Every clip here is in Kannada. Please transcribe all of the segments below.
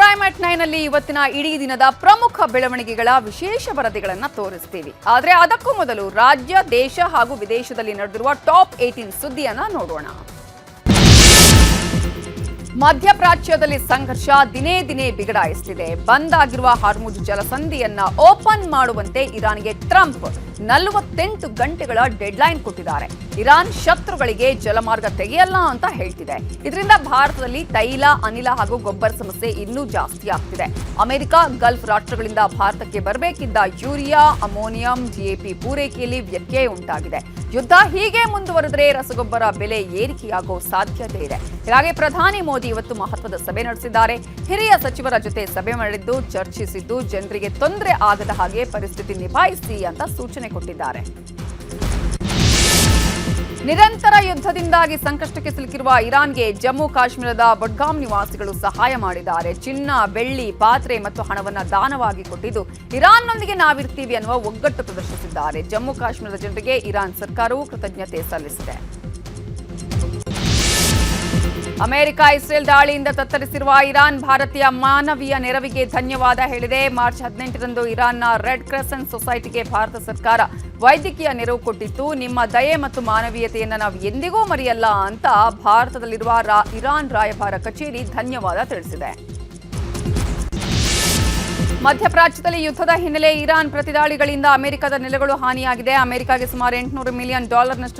ಟೈಮ್ ಅಟ್ 9 ಅಲ್ಲಿ ಇವತ್ತಿನ ಇಡೀ ದಿನದ ಪ್ರಮುಖ ಬೆಳವಣಿಗೆಗಳ ವಿಶೇಷ ವರದಿಗಳನ್ನು ತೋರಿಸ್ತೀವಿ. ಆದರೆ ಅದಕ್ಕೂ ಮೊದಲು ರಾಜ್ಯ, ದೇಶ ಹಾಗೂ ವಿದೇಶದಲ್ಲಿ ನಡೆದಿರುವ ಟಾಪ್ 18 ಸುದ್ದಿಯನ್ನ ನೋಡೋಣ. ಮಧ್ಯಪ್ರಾಚ್ಯದಲ್ಲಿ ಸಂಘರ್ಷ ದಿನೇ ದಿನೇ ಬಿಗಡಾಯಿಸುತ್ತಿದೆ. ಬಂದ್ ಆಗಿರುವ ಹಾರ್ಮುಜ್ ಜಲಸಂಧಿಯನ್ನ ಓಪನ್ ಮಾಡುವಂತೆ ಇರಾನ್ಗೆ ಟ್ರಂಪ್ 48 ಗಂಟೆಗಳ ಡೆಡ್ಲೈನ್ ಕೊಟ್ಟಿದ್ದಾರೆ. ಇರಾನ್ ಶತ್ರುಗಳಿಗೆ ಜಲಮಾರ್ಗ ತೆಗೆಯಲ್ಲ ಅಂತ ಹೇಳ್ತಿದೆ. ಇದರಿಂದ ಭಾರತದಲ್ಲಿ ತೈಲ, ಅನಿಲ ಹಾಗೂ ಗೊಬ್ಬರ ಸಮಸ್ಯೆ ಇನ್ನೂ ಜಾಸ್ತಿ ಆಗ್ತಿದೆ. ಅಮೆರಿಕ, ಗಲ್ಫ್ ರಾಷ್ಟ್ರಗಳಿಂದ ಭಾರತಕ್ಕೆ ಬರಬೇಕಿದ್ದ ಯೂರಿಯಾ, ಅಮೋನಿಯಂ, ಡಿಎಪಿ ಪೂರೈಕೆಯಲ್ಲಿ ವ್ಯತ್ಯಯ ಉಂಟಾಗಿದೆ. ಯುದ್ಧ ಹೀಗೆ ಮುಂದುವರೆದರೆ ರಸಗೊಬ್ಬರ ಬೆಲೆ ಏರಿಕೆಯಾಗೋ ಸಾಧ್ಯತೆ ಇದೆ. ಹೀಗಾಗಿ ಪ್ರಧಾನಿ ಮೋದಿ ಇವತ್ತು ಮಹತ್ವದ ಸಭೆ ನಡೆಸಿದ್ದಾರೆ. ಹಿರಿಯ ಸಚಿವರ ಜೊತೆ ಸಭೆ ಮಾಡಿದ್ದು, ಚರ್ಚಿಸಿದ್ದು, ಜನರಿಗೆ ತೊಂದರೆ ಆಗದ ಹಾಗೆ ಪರಿಸ್ಥಿತಿ ನಿಭಾಯಿಸಿ ಅಂತ ಸೂಚನೆ ಕೊಟ್ಟಿದ್ದಾರೆ. ನಿರಂತರ ಯುದ್ಧದಿಂದಾಗಿ ಸಂಕಷ್ಟಕ್ಕೆ ಸಿಲುಕಿರುವ ಇರಾನ್ಗೆ ಜಮ್ಮು ಕಾಶ್ಮೀರದ ಬಡ್ಗಾಮ್ ನಿವಾಸಿಗಳು ಸಹಾಯ ಮಾಡಿದ್ದಾರೆ. ಚಿನ್ನ, ಬೆಳ್ಳಿ, ಪಾತ್ರೆ ಮತ್ತು ಹಣವನ್ನು ದಾನವಾಗಿ ಕೊಟ್ಟಿದ್ದು, ಇರಾನ್ನೊಂದಿಗೆ ನಾವಿರ್ತೀವಿ ಅನ್ನುವ ಒಗ್ಗಟ್ಟು ಪ್ರದರ್ಶಿಸಿದ್ದಾರೆ. ಜಮ್ಮು ಕಾಶ್ಮೀರದ ಜನರಿಗೆ ಇರಾನ್ ಸರ್ಕಾರವು ಕೃತಜ್ಞತೆ ಸಲ್ಲಿಸಿದೆ. ಅಮೆರಿಕ ಇಸ್ರೇಲ್ ದಾಳಿಯಿಂದ ತತ್ತರಿಸಿರುವ ಇರಾನ್ ಭಾರತೀಯ ಮಾನವೀಯ ನೆರವಿಗೆ ಧನ್ಯವಾದ ಹೇಳಿದೆ. ಮಾರ್ಚ್ 18ರಂದು ಇರಾನ್ನ ರೆಡ್ ಕ್ರೆಸೆಂಟ್ ಸೊಸೈಟಿಗೆ ಭಾರತ ಸರ್ಕಾರ ವೈದ್ಯಕೀಯ ನೆರವು ಕೊಟ್ಟಿತ್ತು. ನಿಮ್ಮ ದಯೆ ಮತ್ತು ಮಾನವೀಯತೆಯನ್ನು ನಾವು ಎಂದಿಗೂ ಮರೆಯಲ್ಲ ಅಂತ ಭಾರತದಲ್ಲಿರುವ ಇರಾನ್ ರಾಯಭಾರ ಕಚೇರಿ ಧನ್ಯವಾದ ತಿಳಿಸಿದೆ. ಮಧ್ಯಪ್ರಾಚ್ಯದಲ್ಲಿ ಯುದ್ಧದ ಹಿನ್ನೆಲೆ ಇರಾನ್ ಪ್ರತಿದಾಳಿಗಳಿಂದ ಅಮೆರಿಕದ ನೆಲೆಗಳು ಹಾನಿಯಾಗಿದೆ. ಅಮೆರಿಕಾಗೆ ಸುಮಾರು $800 ಮಿಲಿಯನ್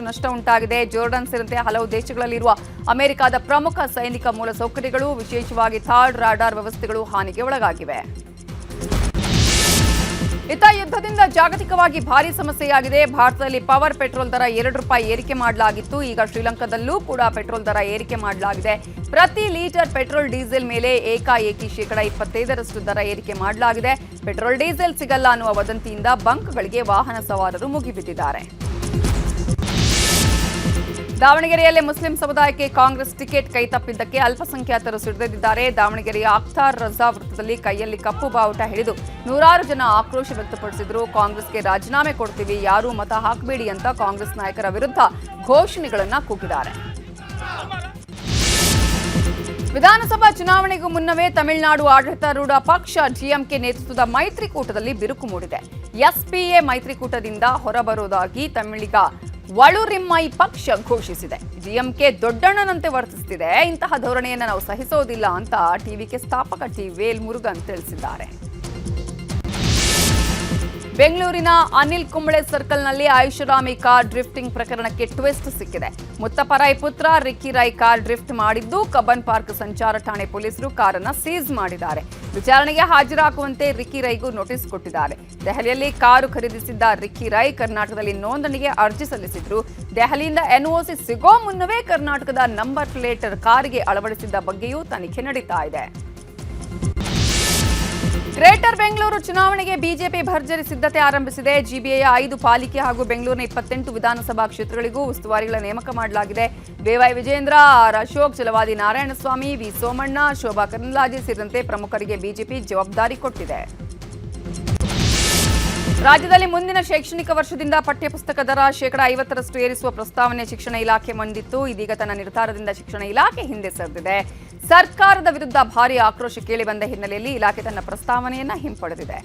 ನಷ್ಟ ಉಂಟಾಗಿದೆ. ಜೋರ್ಡನ್ ಸೇರಿದಂತೆ ಹಲವು ದೇಶಗಳಲ್ಲಿರುವ ಅಮೆರಿಕದ ಪ್ರಮುಖ ಸೈನಿಕ ಮೂಲಸೌಕರ್ಯಗಳು, ವಿಶೇಷವಾಗಿ ಥಾಡ್ ರಾಡಾರ್ ವ್ಯವಸ್ಥೆಗಳು ಹಾನಿಗೆ ಒಳಗಾಗಿವೆ. ಇತ್ತ ಯುದ್ಧದಿಂದ ಜಾಗತಿಕವಾಗಿ ಭಾರೀ ಸಮಸ್ಯೆಯಾಗಿದೆ. ಭಾರತದಲ್ಲಿ ಪವರ್ ಪೆಟ್ರೋಲ್ ದರ ₹2 ಏರಿಕೆ ಮಾಡಲಾಗಿತ್ತು. ಈಗ ಶ್ರೀಲಂಕಾದಲ್ಲೂ ಕೂಡ ಪೆಟ್ರೋಲ್ ದರ ಏರಿಕೆ ಮಾಡಲಾಗಿದೆ. ಪ್ರತಿ ಲೀಟರ್ ಪೆಟ್ರೋಲ್, ಡೀಸೆಲ್ ಮೇಲೆ ಏಕಾಏಕಿ %25 ದರ ಏರಿಕೆ ಮಾಡಲಾಗಿದೆ. ಪೆಟ್ರೋಲ್, ಡೀಸೆಲ್ ಸಿಗಲ್ಲ ಅನ್ನುವ ವದಂತಿಯಿಂದ ಬಂಕ್ಗಳಿಗೆ ವಾಹನ ಸವಾರರು ಮುಗಿಬಿದ್ದಿದ್ದಾರೆ. ದಾವಣಗೆರೆಯಲ್ಲಿ ಮುಸ್ಲಿಂ ಸಮುದಾಯಕ್ಕೆ ಕಾಂಗ್ರೆಸ್ ಟಿಕೆಟ್ ಕೈತಪ್ಪಿದ್ದಕ್ಕೆ ಅಲ್ಪಸಂಖ್ಯಾತರು ಸಿಡಿದೆದ್ದಿದ್ದಾರೆ. ದಾವಣಗೆರೆಯ ಅಖ್ತಾರ್ ರಜಾ ವೃತ್ತದಲ್ಲಿ ಕೈಯಲ್ಲಿ ಕಪ್ಪು ಬಾವುಟ ಹಿಡಿದು ನೂರಾರು ಜನ ಆಕ್ರೋಶ ವ್ಯಕ್ತಪಡಿಸಿದರು. ಕಾಂಗ್ರೆಸ್ಗೆ ರಾಜೀನಾಮೆ ಕೊಡ್ತೀವಿ, ಯಾರೂ ಮತ ಹಾಕಬೇಡಿ ಅಂತ ಕಾಂಗ್ರೆಸ್ ನಾಯಕರ ವಿರುದ್ಧ ಘೋಷಣೆಗಳನ್ನು ಕೂಗಿದ್ದಾರೆ. ವಿಧಾನಸಭಾ ಚುನಾವಣೆಗೂ ಮುನ್ನವೇ ತಮಿಳುನಾಡು ಆಡಳಿತಾರೂಢ ಪಕ್ಷ ಡಿಎಂಕೆ ನೇತೃತ್ವದ ಮೈತ್ರಿಕೂಟದಲ್ಲಿ ಬಿರುಕು ಮೂಡಿದೆ. ಎಸ್ಪಿಎ ಮೈತ್ರಿಕೂಟದಿಂದ ಹೊರಬರುವುದಾಗಿ ತಮಿಳಿಗ ವಳುರಿಮ್ಮೈ ಪಕ್ಷ ಘೋಷಿಸಿದೆ. ಡಿಎಂಕೆ ದೊಡ್ಡಣ್ಣನಂತೆ ವರ್ತಿಸುತ್ತಿದೆ, ಇಂತಹ ಧೋರಣೆಯನ್ನು ನಾವು ಸಹಿಸೋದಿಲ್ಲ ಅಂತ ಟಿವಿಕೆ ಸ್ಥಾಪಕ ಟಿ ವೇಲ್ ಮುರುಗನ್ ತಿಳಿಸಿದ್ದಾರೆ. ಬೆಂಗಳೂರಿನ ಅನಿಲ್ ಕುಂಬಳೆ ಸರ್ಕಲ್ನಲ್ಲಿ ಐಷಾರಾಮಿ ಕಾರ್ ಡ್ರಿಫ್ಟಿಂಗ್ ಪ್ರಕರಣಕ್ಕೆ ಟ್ವಿಸ್ಟ್ ಸಿಕ್ಕಿದೆ. ಮುತ್ತಪರೈ ಪುತ್ರ ರಿಕ್ಕಿ ರೈ ಕಾರ್ ಡ್ರಿಫ್ಟ್ ಮಾಡಿದ್ದು, ಕಬ್ಬನ್ ಪಾರ್ಕ್ ಸಂಚಾರ ಠಾಣೆ ಪೊಲೀಸರು ಕಾರನ್ನು ಸೀಸ್ ಮಾಡಿದ್ದಾರೆ. ವಿಚಾರಣೆಗೆ ಹಾಜರಾಗುವಂತೆ ರಿಕ್ಕಿ ರೈಗೂ ನೋಟಿಸ್ ಕೊಟ್ಟಿದ್ದಾರೆ. ದೆಹಲಿಯಲ್ಲಿ ಕಾರು ಖರೀದಿಸಿದ್ದ ರಿಕ್ಕಿ ರೈ ಕರ್ನಾಟಕದಲ್ಲಿ ನೋಂದಣಿಗೆ ಅರ್ಜಿ ಸಲ್ಲಿಸಿದ್ರು. ದೆಹಲಿಯಿಂದ ಎನ್ಒಸಿ ಸಿಗೋ ಮುನ್ನವೇ ಕರ್ನಾಟಕದ ನಂಬರ್ ಪ್ಲೇಟ್ ಕಾರಿಗೆ ಅಳವಡಿಸಿದ್ದ ಬಗ್ಗೆಯೂ ತನಿಖೆ ನಡೀತಾ ಇದೆ. ಗ್ರೇಟರ್ ಬೆಂಗಳೂರು ಚುನಾವಣೆಗೆ ಬಿಜೆಪಿ ಭರ್ಜರಿ ಸಿದ್ಧತೆ ಆರಂಭಿಸಿದೆ. ಜಿಬಿಎಯ 5 ಪಾಲಿಕೆ ಹಾಗೂ ಬೆಂಗಳೂರಿನ 28 ವಿಧಾನಸಭಾ ಕ್ಷೇತ್ರಗಳಿಗೂ ಉಸ್ತುವಾರಿಗಳ ನೇಮಕ ಮಾಡಲಾಗಿದೆ. ಬಿವೈ ವಿಜೇಂದ್ರ, ಆರ್ ಅಶೋಕ್, ಛಲವಾದಿ ನಾರಾಯಣಸ್ವಾಮಿ, ವಿ ಸೋಮಣ್ಣ, ಶೋಭಾ ಕರಂದ್ಲಾಜೆ ಸೇರಿದಂತೆ ಪ್ರಮುಖರಿಗೆ ಬಿಜೆಪಿ ಜವಾಬ್ದಾರಿ ಕೊಟ್ಟಿದೆ. ರಾಜ್ಯದಲ್ಲಿ ಮುಂದಿನ ಶೈಕ್ಷಣಿಕ ವರ್ಷದಿಂದ ಪಠ್ಯಪುಸ್ತಕ ದರ ₹50 ಏರಿಸುವ ಪ್ರಸ್ತಾವನೆ ಶಿಕ್ಷಣ ಇಲಾಖೆ ಮುಂದಿತ್ತು. ಇದೀಗ ತನ್ನ ನಿರ್ಧಾರದಿಂದ ಶಿಕ್ಷಣ ಇಲಾಖೆ ಹಿಂದೆ ಸರಿದಿದೆ. ಸರ್ಕಾರದ ವಿರುದ್ಧ ಭಾರೀ ಆಕ್ರೋಶ ಕೇಳಿಬಂದ ಹಿನ್ನೆಲೆಯಲ್ಲಿ ಇಲಾಖೆ ತನ್ನ ಪ್ರಸ್ತಾವನೆಯನ್ನ ಹಿಂಪಡೆದಿದೆ.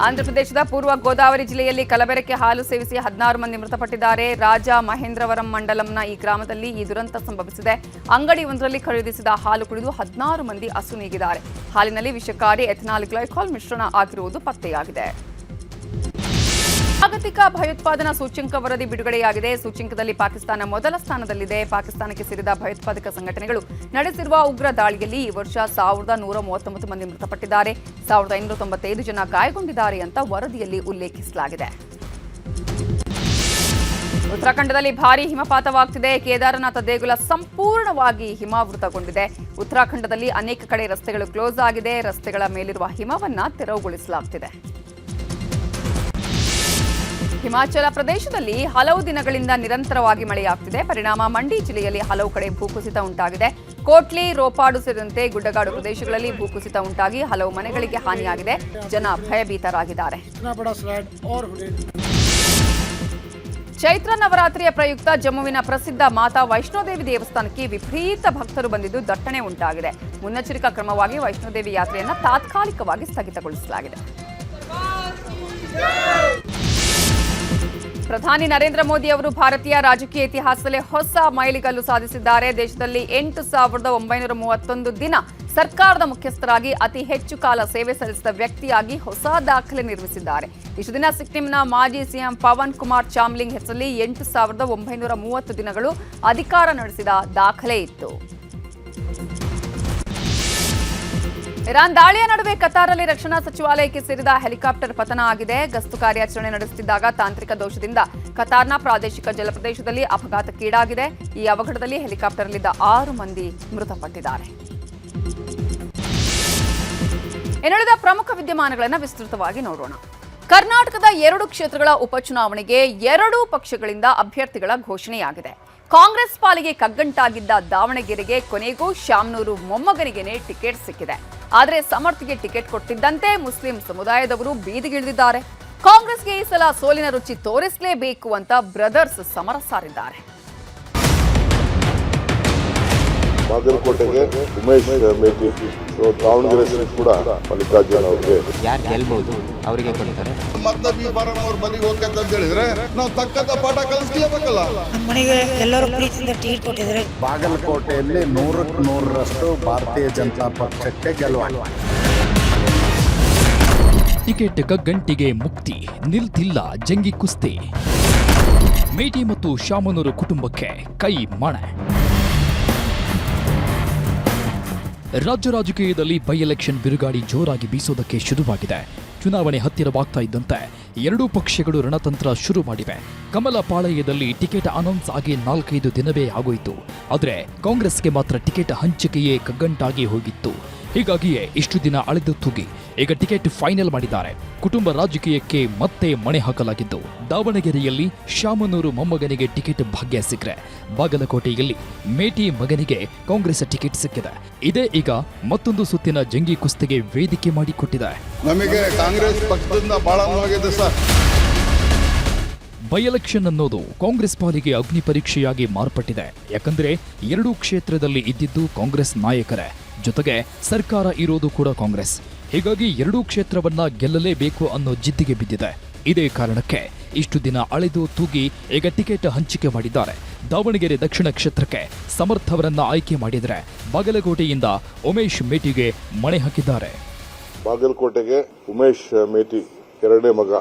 ಆಂಧ್ರಪ್ರದೇಶದ ಪೂರ್ವ ಗೋದಾವರಿ ಜಿಲ್ಲೆಯಲ್ಲಿ ಕಲಬೆರಕೆ ಹಾಲು ಸೇವಿಸಿ 16 ಮಂದಿ ಮೃತಪಟ್ಟಿದ್ದಾರೆ. ರಾಜ ಮಹೇಂದ್ರವರಂ ಮಂಡಲಂನ ಈ ಗ್ರಾಮದಲ್ಲಿ ಈ ದುರಂತ ಸಂಭವಿಸಿದೆ. ಅಂಗಡಿಯೊಂದರಲ್ಲಿ ಖರೀದಿಸಿದ ಹಾಲು ಕುಡಿದು 16 ಮಂದಿ ಅಸುನೀಗಿದ್ದಾರೆ. ಹಾಲಿನಲ್ಲಿ ವಿಷಕಾರಿ ಎಥನಾಲ್ ಗ್ಲೈಕಾಲ್ ಮಿಶ್ರಣ ಆಗಿರುವುದು ಪತ್ತೆಯಾಗಿದೆ. ಜಾಗತಿಕ ಭಯೋತ್ಪಾದನಾ ಸೂಚ್ಯಂಕ ವರದಿ ಬಿಡುಗಡೆಯಾಗಿದೆ. ಸೂಚ್ಯಂಕದಲ್ಲಿ ಪಾಕಿಸ್ತಾನ ಮೊದಲ ಸ್ಥಾನದಲ್ಲಿದೆ. ಪಾಕಿಸ್ತಾನಕ್ಕೆ ಸೇರಿದ ಭಯೋತ್ಪಾದಕ ಸಂಘಟನೆಗಳು ನಡೆಸಿರುವ ಉಗ್ರ ದಾಳಿಯಲ್ಲಿ ಈ ವರ್ಷ 1139 ಮಂದಿ ಮೃತಪಟ್ಟಿದ್ದಾರೆ. 1595 ಜನ ಗಾಯಗೊಂಡಿದ್ದಾರೆ ಅಂತ ವರದಿಯಲ್ಲಿ ಉಲ್ಲೇಖಿಸಲಾಗಿದೆ. ಉತ್ತರಾಖಂಡದಲ್ಲಿ ಭಾರೀ ಹಿಮಪಾತವಾಗ್ತಿದೆ. ಕೇದಾರನಾಥ ದೇಗುಲ ಸಂಪೂರ್ಣವಾಗಿ ಹಿಮಾವೃತಗೊಂಡಿದೆ. ಉತ್ತರಾಖಂಡದಲ್ಲಿ ಅನೇಕ ಕಡೆ ರಸ್ತೆಗಳು ಕ್ಲೋಸ್ ಆಗಿದೆ. ರಸ್ತೆಗಳ ಮೇಲಿರುವ ಹಿಮವನ್ನ ತೆರವುಗೊಳಿಸಲಾಗುತ್ತಿದೆ. ಹಿಮಾಚಲ ಪ್ರದೇಶದಲ್ಲಿ ಹಲವು ದಿನಗಳಿಂದ ನಿರಂತರವಾಗಿ ಮಳೆಯಾಗುತ್ತಿದೆ. ಪರಿಣಾಮ ಮಂಡಿ ಜಿಲ್ಲೆಯಲ್ಲಿ ಹಲವು ಕಡೆ ಭೂಕುಸಿತ ಉಂಟಾಗಿದೆ. ಕೋಟ್ಲಿ, ರೋಪಾಡು ಸೇರಿದಂತೆ ಗುಡ್ಡಗಾಡು ಪ್ರದೇಶಗಳಲ್ಲಿ ಭೂಕುಸಿತ ಉಂಟಾಗಿ ಹಲವು ಮನೆಗಳಿಗೆ ಹಾನಿಯಾಗಿದೆ. ಜನ ಭಯಭೀತರಾಗಿದ್ದಾರೆ. ಚೈತ್ರ ನವರಾತ್ರಿಯ ಪ್ರಯುಕ್ತ ಜಮ್ಮುವಿನ ಪ್ರಸಿದ್ಧ ಮಾತಾ ವೈಷ್ಣೋದೇವಿ ದೇವಸ್ಥಾನಕ್ಕೆ ವಿಪರೀತ ಭಕ್ತರು ಬಂದಿದ್ದು ದಟ್ಟಣೆ ಉಂಟಾಗಿದೆ. ಮುನ್ನೆಚ್ಚರಿಕಾ ಕ್ರಮವಾಗಿ ವೈಷ್ಣೋದೇವಿ ಯಾತ್ರೆಯನ್ನು ತಾತ್ಕಾಲಿಕವಾಗಿ ಸ್ಥಗಿತಗೊಳಿಸಲಾಗಿದೆ. ಪ್ರಧಾನಿ ನರೇಂದ್ರ ಮೋದಿ ಅವರು ಭಾರತೀಯ ರಾಜಕೀಯ ಇತಿಹಾಸದಲ್ಲಿ ಹೊಸ ಮೈಲಿಗಲ್ಲು ಸಾಧಿಸಿದ್ದಾರೆ. ದೇಶದಲ್ಲಿ 8,931 ದಿನ ಸರ್ಕಾರದ ಮುಖ್ಯಸ್ಥರಾಗಿ ಅತಿ ಹೆಚ್ಚು ಕಾಲ ಸೇವೆ ಸಲ್ಲಿಸಿದ ವ್ಯಕ್ತಿಯಾಗಿ ಹೊಸ ದಾಖಲೆ ನಿರ್ಮಿಸಿದ್ದಾರೆ. ಇಷ್ಟು ದಿನ ಸಿಕ್ಕಿಂನ ಮಾಜಿ ಸಿಎಂ ಪವನ್ ಕುಮಾರ್ ಚಾಮ್ಲಿಂಗ್ ಹೆಸರಲ್ಲಿ 8,930 ದಿನಗಳು ಅಧಿಕಾರ ನಡೆಸಿದ ದಾಖಲೆ ಇತ್ತು. ಇರಾನ್ ದಾಳಿಯ ನಡುವೆ ಕತಾರಲ್ಲಿ ರಕ್ಷಣಾ ಸಚಿವಾಲಯಕ್ಕೆ ಸೇರಿದ ಹೆಲಿಕಾಪ್ಟರ್ ಪತನ ಆಗಿದೆ. ಗಸ್ತು ಕಾರ್ಯಾಚರಣೆ ನಡೆಸುತ್ತಿದ್ದಾಗ ತಾಂತ್ರಿಕ ದೋಷದಿಂದ ಕತಾರ್ನ ಪ್ರಾದೇಶಿಕ ಜಲಪ್ರದೇಶದಲ್ಲಿ ಅಪಘಾತಕ್ಕೀಡಾಗಿದೆ. ಈ ಅವಘಡದಲ್ಲಿ ಹೆಲಿಕಾಪ್ಟರ್ನಲ್ಲಿದ್ದ 6 ಮಂದಿ ಮೃತಪಟ್ಟಿದ್ದಾರೆ. ಇನ್ನುಳಿದ ಪ್ರಮುಖ ವಿದ್ಯಮಾನಗಳನ್ನು ವಿಸ್ತೃತವಾಗಿ ನೋಡೋಣ. ಕರ್ನಾಟಕದ 2 ಕ್ಷೇತ್ರಗಳ ಉಪಚುನಾವಣೆಗೆ 2 ಪಕ್ಷಗಳಿಂದ ಅಭ್ಯರ್ಥಿಗಳ ಘೋಷಣೆಯಾಗಿದೆ. ಕಾಂಗ್ರೆಸ್ ಪಾಲಿಗೆ ಕಗ್ಗಂಟಾಗಿದ್ದ ದಾವಣಗೆರೆಗೆ ಕೊನೆಗೂ ಶಾಮನೂರು ಮೊಮ್ಮಗನಿಗೆನೇ ಟಿಕೆಟ್ ಸಿಕ್ಕಿದೆ. ಆದರೆ ಸಮರ್ಥಿಗೆ ಟಿಕೆಟ್ ಕೊಟ್ಟಿದ್ದಂತೆ ಮುಸ್ಲಿಂ ಸಮುದಾಯದವರು ಬೀದಿಗಿಳಿದಿದ್ದಾರೆ. ಕಾಂಗ್ರೆಸ್ಗೆ ಈ ಸಲ ಸೋಲಿನ ರುಚಿ ತೋರಿಸಲೇಬೇಕು ಅಂತ ಬ್ರದರ್ಸ್ ಸಮರ ಸಾರಿದ್ದಾರೆ. ಬಾಗಲಕೋಟೆಗೆ ಉಮೇಶ್ ಮೇಟಿ, ದಾವಣಗೆರೆ ಸೀಟ್ ಕೂಡ ಮಲ್ಲಿಕಾರ್ಜುನ್ ಅವರಿಗೆ ಯಾರು ಗೆಲ್ಬಹುದು ಅವರಿಗೆ ಕೊಡ್ತಾರೆ. ಮತ್ತೆ ಬಿ ಬಾರಮ್ಮ ಅವ್ರ ಬಲಿಗೆ ಹೋಗ್ತಂತ ಅಂತ ಹೇಳಿದ್ರೆ ನಾವು ತಕ್ಕಂತ ಪಾಠ ಕಲಿಸ್ಲೇಬೇಕಲ್ಲ. ಮನೆಗೆ ಎಲ್ಲರೂ ಪ್ರೀತಿಯಿಂದ ಟಿಕೆಟ್ ಕೊಟ್ಟಿದ್ದಾರೆ. ಬಾಗಲಕೋಟೆಯಲ್ಲಿ 100% ಭಾರತೀಯ ಜನತಾ ಪಕ್ಷಕ್ಕೆ ಗೆಲುವು. ಟಿಕೆಟ್ ಕಗ್ಗಂಟಿಗೆ ಮುಕ್ತಿ, ನಿಲ್ತಿಲ್ಲ ಜಂಗಿ ಕುಸ್ತಿ. ಮೇಟಿ ಮತ್ತು ಶಾಮನೂರು ಕುಟುಂಬಕ್ಕೆ ಕೈ ಮಣೆ. ರಾಜ್ಯ ರಾಜಕೀಯದಲ್ಲಿ ಬೈ ಎಲೆಕ್ಷನ್ ಬಿರುಗಾಳಿ ಜೋರಾಗಿ ಬೀಸೋದಕ್ಕೆ ಶುರುವಾಗಿದೆ. ಚುನಾವಣೆ ಹತ್ತಿರವಾಗ್ತಾ ಇದ್ದಂತೆ 2 ಪಕ್ಷಗಳು ರಣತಂತ್ರ ಶುರು ಮಾಡಿವೆ. ಕಮಲ ಪಾಳಯದಲ್ಲಿ ಟಿಕೆಟ್ ಅನೌನ್ಸ್ ಆಗಿ 4-5 ದಿನವೇ ಆಗೋಯಿತು. ಆದರೆ ಕಾಂಗ್ರೆಸ್ಗೆ ಮಾತ್ರ ಟಿಕೆಟ್ ಹಂಚಿಕೆಯೇ ಕಗ್ಗಂಟಾಗಿ ಹೋಗಿತ್ತು. ಹೀಗಾಗಿಯೇ ಇಷ್ಟು ದಿನ ಅಳೆದು ತೂಗಿ ಈಗ ಟಿಕೆಟ್ ಫೈನಲ್ ಮಾಡಿದ್ದಾರೆ. ಕುಟುಂಬ ರಾಜಕೀಯಕ್ಕೆ ಮತ್ತೆ ಮಣೆ ಹಾಕಲಾಗಿದ್ದು, ದಾವಣಗೆರೆಯಲ್ಲಿ ಶಾಮನೂರು ಮೊಮ್ಮಗನಿಗೆ ಟಿಕೆಟ್ ಭಾಗ್ಯ ಸಿಕ್ಕರೆ, ಬಾಗಲಕೋಟೆಯಲ್ಲಿ ಮೇಟಿ ಮಗನಿಗೆ ಕಾಂಗ್ರೆಸ್ ಟಿಕೆಟ್ ಸಿಕ್ಕಿದೆ. ಇದೇ ಈಗ ಮತ್ತೊಂದು ಸುತ್ತಿನ ಜಂಗಿ ಕುಸ್ತಿಗೆ ವೇದಿಕೆ ಮಾಡಿಕೊಟ್ಟಿದೆ. ನಮಗೆ ಕಾಂಗ್ರೆಸ್ ಪಕ್ಷದಿಂದ ಬಹಳ ನೋವಾಗಿದೆ ಸರ್. ಬೈ ಎಲೆಕ್ಷನ್ ಅನ್ನೋದು ಕಾಂಗ್ರೆಸ್ ಪಾಲಿಗೆ ಅಗ್ನಿ ಪರೀಕ್ಷೆಯಾಗಿ ಮಾರ್ಪಟ್ಟಿದೆ. ಯಾಕಂದ್ರೆ 2 ಕ್ಷೇತ್ರದಲ್ಲಿ ಇದ್ದಿದ್ದು ಕಾಂಗ್ರೆಸ್ ನಾಯಕರೇ, ಜೊತೆಗೆ ಸರ್ಕಾರ ಇರೋದು ಕೂಡ ಕಾಂಗ್ರೆಸ್. ಹೀಗಾಗಿ 2 ಕ್ಷೇತ್ರವನ್ನ ಗೆಲ್ಲಲೇಬೇಕು ಅನ್ನೋ ಜಿದ್ದಿಗೆ ಬಿದ್ದಿದೆ. ಇದೇ ಕಾರಣಕ್ಕೆ ಇಷ್ಟು ದಿನ ಅಳೆದು ತೂಗಿ ಈಗ ಟಿಕೆಟ್ ಹಂಚಿಕೆ ಮಾಡಿದ್ದಾರೆ. ದಾವಣಗೆರೆ ದಕ್ಷಿಣ ಕ್ಷೇತ್ರಕ್ಕೆ ಸಮರ್ಥವರನ್ನ ಆಯ್ಕೆ ಮಾಡಿದರೆ, ಬಾಗಲಕೋಟೆಯಿಂದ ಉಮೇಶ್ ಮೇಟಿಗೆ ಮಣೆ ಹಾಕಿದ್ದಾರೆ. ಬಾಗಲಕೋಟೆಗೆ ಉಮೇಶ್ ಮೇಟಿ 2ನೇ ಮಗ.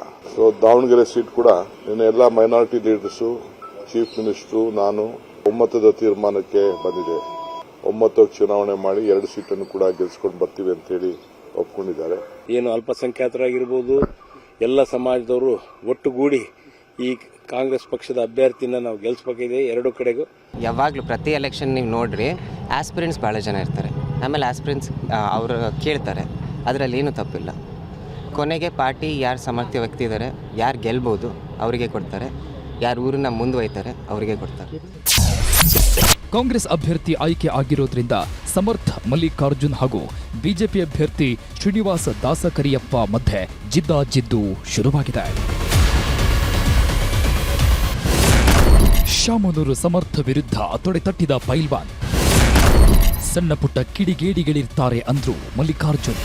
ದಾವಣಗೆರೆ ಸೀಟ್ ಕೂಡ ನಿನ್ನೆ ಎಲ್ಲ ಮೈನಾರಿಟಿ ಲೀಡರ್ಸು, ಚೀಫ್ ಮಿನಿಸ್ಟರು, ನಾನು ಒಮ್ಮತದ ತೀರ್ಮಾನಕ್ಕೆ ಬಂದಿದೆ. ಒಮ್ಮತಕ್ಕೆ ಚುನಾವಣೆ ಮಾಡಿ 2 ಸೀಟನ್ನು ಕೂಡ ಗೆಲ್ಸ್ಕೊಂಡು ಬರ್ತೀವಿ ಅಂತ ಹೇಳಿ ಒಪ್ಕೊಂಡಿದ್ದಾರೆ. ಏನು ಅಲ್ಪಸಂಖ್ಯಾತರಾಗಿರ್ಬೋದು, ಎಲ್ಲ ಸಮಾಜದವರು ಒಟ್ಟುಗೂಡಿ ಈ ಕಾಂಗ್ರೆಸ್ ಪಕ್ಷದ ಅಭ್ಯರ್ಥಿನ ನಾವು ಗೆಲ್ಸ್ಬೇಕಿದೆ 2 ಕಡೆಗೂ. ಯಾವಾಗಲೂ ಪ್ರತಿ ಎಲೆಕ್ಷನ್ ನೀವು ನೋಡ್ರಿ, ಆಸ್ಪಿರೆಂಟ್ಸ್ ಭಾಳ ಜನ ಇರ್ತಾರೆ. ಆಮೇಲೆ ಆಸ್ಪಿರೆಂಟ್ಸ್ ಅವರು ಕೇಳ್ತಾರೆ, ಅದರಲ್ಲಿ ಏನೂ ತಪ್ಪಿಲ್ಲ. ಕೊನೆಗೆ ಪಾರ್ಟಿ ಯಾರು ಸಮರ್ಥ ವ್ಯಕ್ತಿ ಇದ್ದಾರೆ, ಯಾರು ಗೆಲ್ಬೋದು ಅವರಿಗೆ ಕೊಡ್ತಾರೆ, ಯಾರು ಊರನ್ನ ಮುಂದುವೈತಾರೆ ಅವರಿಗೆ ಕೊಡ್ತಾರೆ. ಕಾಂಗ್ರೆಸ್ ಅಭ್ಯರ್ಥಿ ಆಯ್ಕೆ ಆಗಿರೋದ್ರಿಂದ ಸಮರ್ಥ ಮಲ್ಲಿಕಾರ್ಜುನ್ ಹಾಗೂ ಬಿಜೆಪಿ ಅಭ್ಯರ್ಥಿ ಶ್ರೀನಿವಾಸ ದಾಸಕರಿಯಪ್ಪ ಮಧ್ಯೆ ಜಿದ್ದಾಜಿದ್ದು ಶುರುವಾಗಿದೆ. ಶಾಮನೂರು ಸಮರ್ಥ ವಿರುದ್ಧ ತೊಡೆತಟ್ಟಿದ ಪೈಲ್ವಾನ್. ಸಣ್ಣ ಪುಟ್ಟ ಕಿಡಿಗೇಡಿಗಳಿರ್ತಾರೆ ಅಂದ್ರು ಮಲ್ಲಿಕಾರ್ಜುನ್.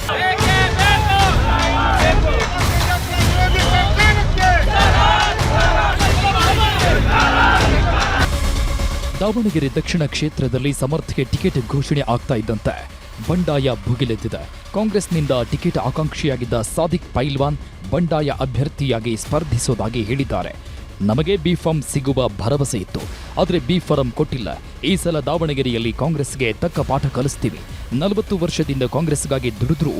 ದಾವಣಗೆರೆ ದಕ್ಷಿಣ ಕ್ಷೇತ್ರದಲ್ಲಿ ಸಮರ್ಥ್ಗೆ ಟಿಕೆಟ್ ಘೋಷಣೆ ಆಗ್ತಾ ಇದ್ದಂತೆ ಬಂಡಾಯ ಭುಗಿಲೆದ್ದಿದೆ. ಕಾಂಗ್ರೆಸ್ನಿಂದ ಟಿಕೆಟ್ ಆಕಾಂಕ್ಷಿಯಾಗಿದ್ದ ಸಾದಿಕ್ ಪೈಲ್ವಾನ್ ಬಂಡಾಯ ಅಭ್ಯರ್ಥಿಯಾಗಿ ಸ್ಪರ್ಧಿಸೋದಾಗಿ ಹೇಳಿದ್ದಾರೆ. ನಮಗೆ ಬಿ ಫಾರ್ಮ್ ಸಿಗುವ ಭರವಸೆ ಇತ್ತು, ಆದರೆ ಬಿ ಫಾರಂ ಕೊಟ್ಟಿಲ್ಲ. ಈ ಸಲ ದಾವಣಗೆರೆಯಲ್ಲಿ ಕಾಂಗ್ರೆಸ್ಗೆ ತಕ್ಕ ಪಾಠ ಕಲಿಸ್ತೀವಿ. 40 ವರ್ಷದಿಂದ ಕಾಂಗ್ರೆಸ್ಗಾಗಿ ದುಡಿದ್ರೂ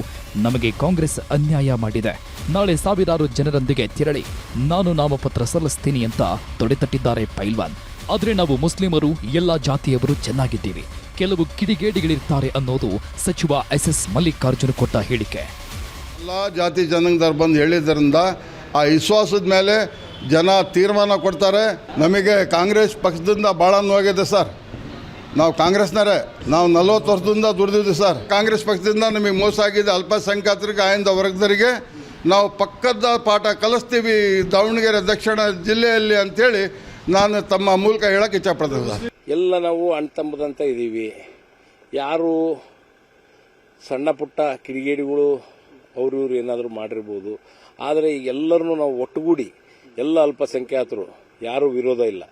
ನಮಗೆ ಕಾಂಗ್ರೆಸ್ ಅನ್ಯಾಯ ಮಾಡಿದೆ. ನಾಳೆ ಸಾವಿರಾರು ಜನರೊಂದಿಗೆ ತೆರಳಿ ನಾನು ನಾಮಪತ್ರ ಸಲ್ಲಿಸ್ತೀನಿ ಅಂತ ತೊಡೆತಟ್ಟಿದ್ದಾರೆ ಪೈಲ್ವಾನ್. ಆದರೆ ನಾವು ಮುಸ್ಲಿಮರು, ಎಲ್ಲ ಜಾತಿಯವರು ಚೆನ್ನಾಗಿದ್ದೀವಿ, ಕೆಲವು ಕಿಡಿಗೇಡಿಗಳಿರ್ತಾರೆ ಅನ್ನೋದು ಸಚಿವ ಎಸ್ ಮಲ್ಲಿಕಾರ್ಜುನ್ ಕೊಟ್ಟ ಹೇಳಿಕೆ. ಎಲ್ಲ ಜಾತಿ ಜನಾಂಗದವ್ರು ಬಂದು ಹೇಳಿದ್ರಿಂದ ಆ ವಿಶ್ವಾಸದ ಮೇಲೆ ಜನ ತೀರ್ಮಾನ ಕೊಡ್ತಾರೆ. ನಮಗೆ ಕಾಂಗ್ರೆಸ್ ಪಕ್ಷದಿಂದ ಭಾಳ ನೋವಾಗಿದೆ ಸರ್. ನಾವು ಕಾಂಗ್ರೆಸ್ನವರೇ, ನಾವು 40 ವರ್ಷದಿಂದ ದುಡಿದಿದ್ವಿ ಸರ್. ಕಾಂಗ್ರೆಸ್ ಪಕ್ಷದಿಂದ ನಮಗೆ ಮೋಸ ಆಗಿದೆ. ಅಲ್ಪಸಂಖ್ಯಾತರಿಗೆ, ಆಯಿಂದ ವರ್ಗದವರಿಗೆ ನಾವು ಪಕ್ಕದ ಪಾಠ ಕಲಿಸ್ತೀವಿ ದಾವಣಗೆರೆ ದಕ್ಷಿಣ ಜಿಲ್ಲೆಯಲ್ಲಿ ಅಂಥೇಳಿ ನಾನು ತಮ್ಮ ಮೂಲಕ ಹೇಳಕ್ಕೆ ಇಷ್ಟಪಡ್ತೇನೆ ಸರ್. ಎಲ್ಲ ನಾವು ಅಣ್ತಂಬದಂತ ಇದ್ದೀವಿ. ಯಾರು ಸಣ್ಣ ಪುಟ್ಟ ಕಿಡಿಗೇಡಿಗಳು ಅವರು ಇವರು ಏನಾದರೂ ಮಾಡಿರ್ಬೋದು, ಆದರೆ ಈಗ ಎಲ್ಲರನ್ನೂ ನಾವು ಒಟ್ಟುಗೂಡಿ ಎಲ್ಲ ಅಲ್ಪಸಂಖ್ಯಾತರು ಯಾರೂ ವಿರೋಧ ಇಲ್ಲ.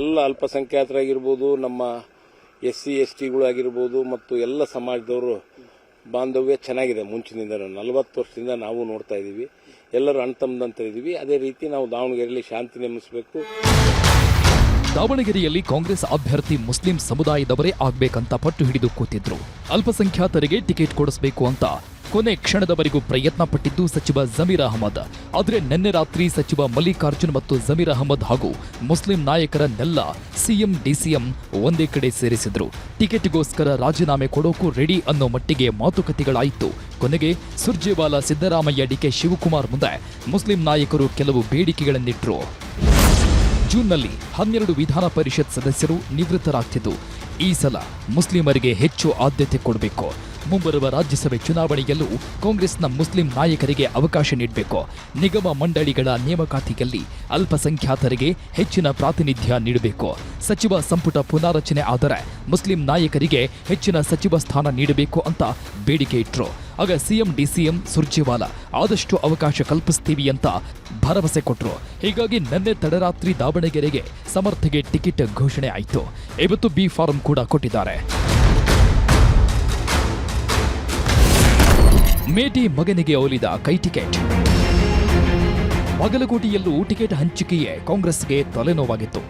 ಎಲ್ಲ ಅಲ್ಪಸಂಖ್ಯಾತರಾಗಿರ್ಬೋದು, ನಮ್ಮ SC ST ಆಗಿರ್ಬೋದು ಮತ್ತು ಎಲ್ಲ ಸಮಾಜದವರು ಬಾಂಧವ್ಯ ಚೆನ್ನಾಗಿದೆ. ಮುಂಚಿನಿಂದ 40 ವರ್ಷದಿಂದ ನಾವು ನೋಡ್ತಾ ಇದ್ದೀವಿ. ಎಲ್ಲರೂ ಅಣ್ತಂಬದಂತ ಇದ್ದೀವಿ. ಅದೇ ರೀತಿ ನಾವು ದಾವಣಗೆರೆಯಲ್ಲಿ ಶಾಂತಿ ನೆಲೆಸಬೇಕು. ದಾವಣಗೆರೆಯಲ್ಲಿ ಕಾಂಗ್ರೆಸ್ ಅಭ್ಯರ್ಥಿ ಮುಸ್ಲಿಂ ಸಮುದಾಯದವರೇ ಆಗ್ಬೇಕಂತ ಪಟ್ಟು ಹಿಡಿದು ಕೂತಿದ್ರು. ಅಲ್ಪಸಂಖ್ಯಾತರಿಗೆ ಟಿಕೆಟ್ ಕೊಡಿಸಬೇಕು ಅಂತ ಕೊನೆ ಕ್ಷಣದವರೆಗೂ ಪ್ರಯತ್ನ ಪಟ್ಟಿದ್ದು ಸಚಿವ ಜಮೀರ್ ಅಹಮದ್. ಆದರೆ ನಿನ್ನೆ ರಾತ್ರಿ ಸಚಿವ ಮಲ್ಲಿಕಾರ್ಜುನ್ ಮತ್ತು ಜಮೀರ್ ಅಹಮದ್ ಹಾಗೂ ಮುಸ್ಲಿಂ ನಾಯಕರನ್ನೆಲ್ಲ ಸಿಎಂ DCM ಒಂದೇ ಕಡೆ ಸೇರಿಸಿದ್ರು. ಟಿಕೆಟ್ಗೋಸ್ಕರ ರಾಜೀನಾಮೆ ಕೊಡೋಕು ರೆಡಿ ಅನ್ನೋ ಮಟ್ಟಿಗೆ ಮಾತುಕತೆಗಳಾಯಿತು. ಕೊನೆಗೆ ಸುರ್ಜೇವಾಲಾ, ಸಿದ್ದರಾಮಯ್ಯ, DK ಶಿವಕುಮಾರ್ ಮುಂದೆ ಮುಸ್ಲಿಂ ನಾಯಕರು ಕೆಲವು ಬೇಡಿಕೆಗಳನ್ನಿಟ್ರು. ಜೂನ್ನಲ್ಲಿ 12 ವಿಧಾನ ಪರಿಷತ್ ಸದಸ್ಯರು ನಿವೃತ್ತರಾಗ್ತಿದ್ದು, ಈ ಸಲ ಮುಸ್ಲಿಮರಿಗೆ ಹೆಚ್ಚು ಆದ್ಯತೆ ಕೊಡಬೇಕು. ಮುಂಬರುವ ರಾಜ್ಯಸಭೆ ಚುನಾವಣೆಯಲ್ಲೂ ಕಾಂಗ್ರೆಸ್ನ ಮುಸ್ಲಿಂ ನಾಯಕರಿಗೆ ಅವಕಾಶ ನೀಡಬೇಕು. ನಿಗಮ ಮಂಡಳಿಗಳ ನೇಮಕಾತಿಯಲ್ಲಿ ಅಲ್ಪಸಂಖ್ಯಾತರಿಗೆ ಹೆಚ್ಚಿನ ಪ್ರಾತಿನಿಧ್ಯ ನೀಡಬೇಕು. ಸಚಿವ ಸಂಪುಟ ಪುನಾರಚನೆ ಆದರೆ ಮುಸ್ಲಿಂ ನಾಯಕರಿಗೆ ಹೆಚ್ಚಿನ ಸಚಿವ ಸ್ಥಾನ ನೀಡಬೇಕು ಅಂತ ಬೇಡಿಕೆ ಇಟ್ರು. ಆಗ ಸಿಎಂ DCM ಸುರ್ಜೇವಾಲಾ ಆದಷ್ಟು ಅವಕಾಶ ಕಲ್ಪಿಸ್ತೀವಿ ಅಂತ ಭರವಸೆ ಕೊಟ್ರು. ಹೀಗಾಗಿ ನಿನ್ನೆ ತಡರಾತ್ರಿ ದಾವಣಗೆರೆಗೆ ಸಮರ್ಥಗೆ ಟಿಕೆಟ್ ಘೋಷಣೆ ಆಯಿತು. ಇವತ್ತು B ಫಾರಂ ಕೂಡ ಕೊಟ್ಟಿದ್ದಾರೆ. ಮೇಟಿ ಮಗನಿಗೆ ಒಲಿದ ಕೈ ಟಿಕೆಟ್. ಬಾಗಲಕೋಟೆಯಲ್ಲೂ ಟಿಕೆಟ್ ಹಂಚಿಕೆಯೇ ಕಾಂಗ್ರೆಸ್ಗೆ ತಲೆನೋವಾಗಿತ್ತು.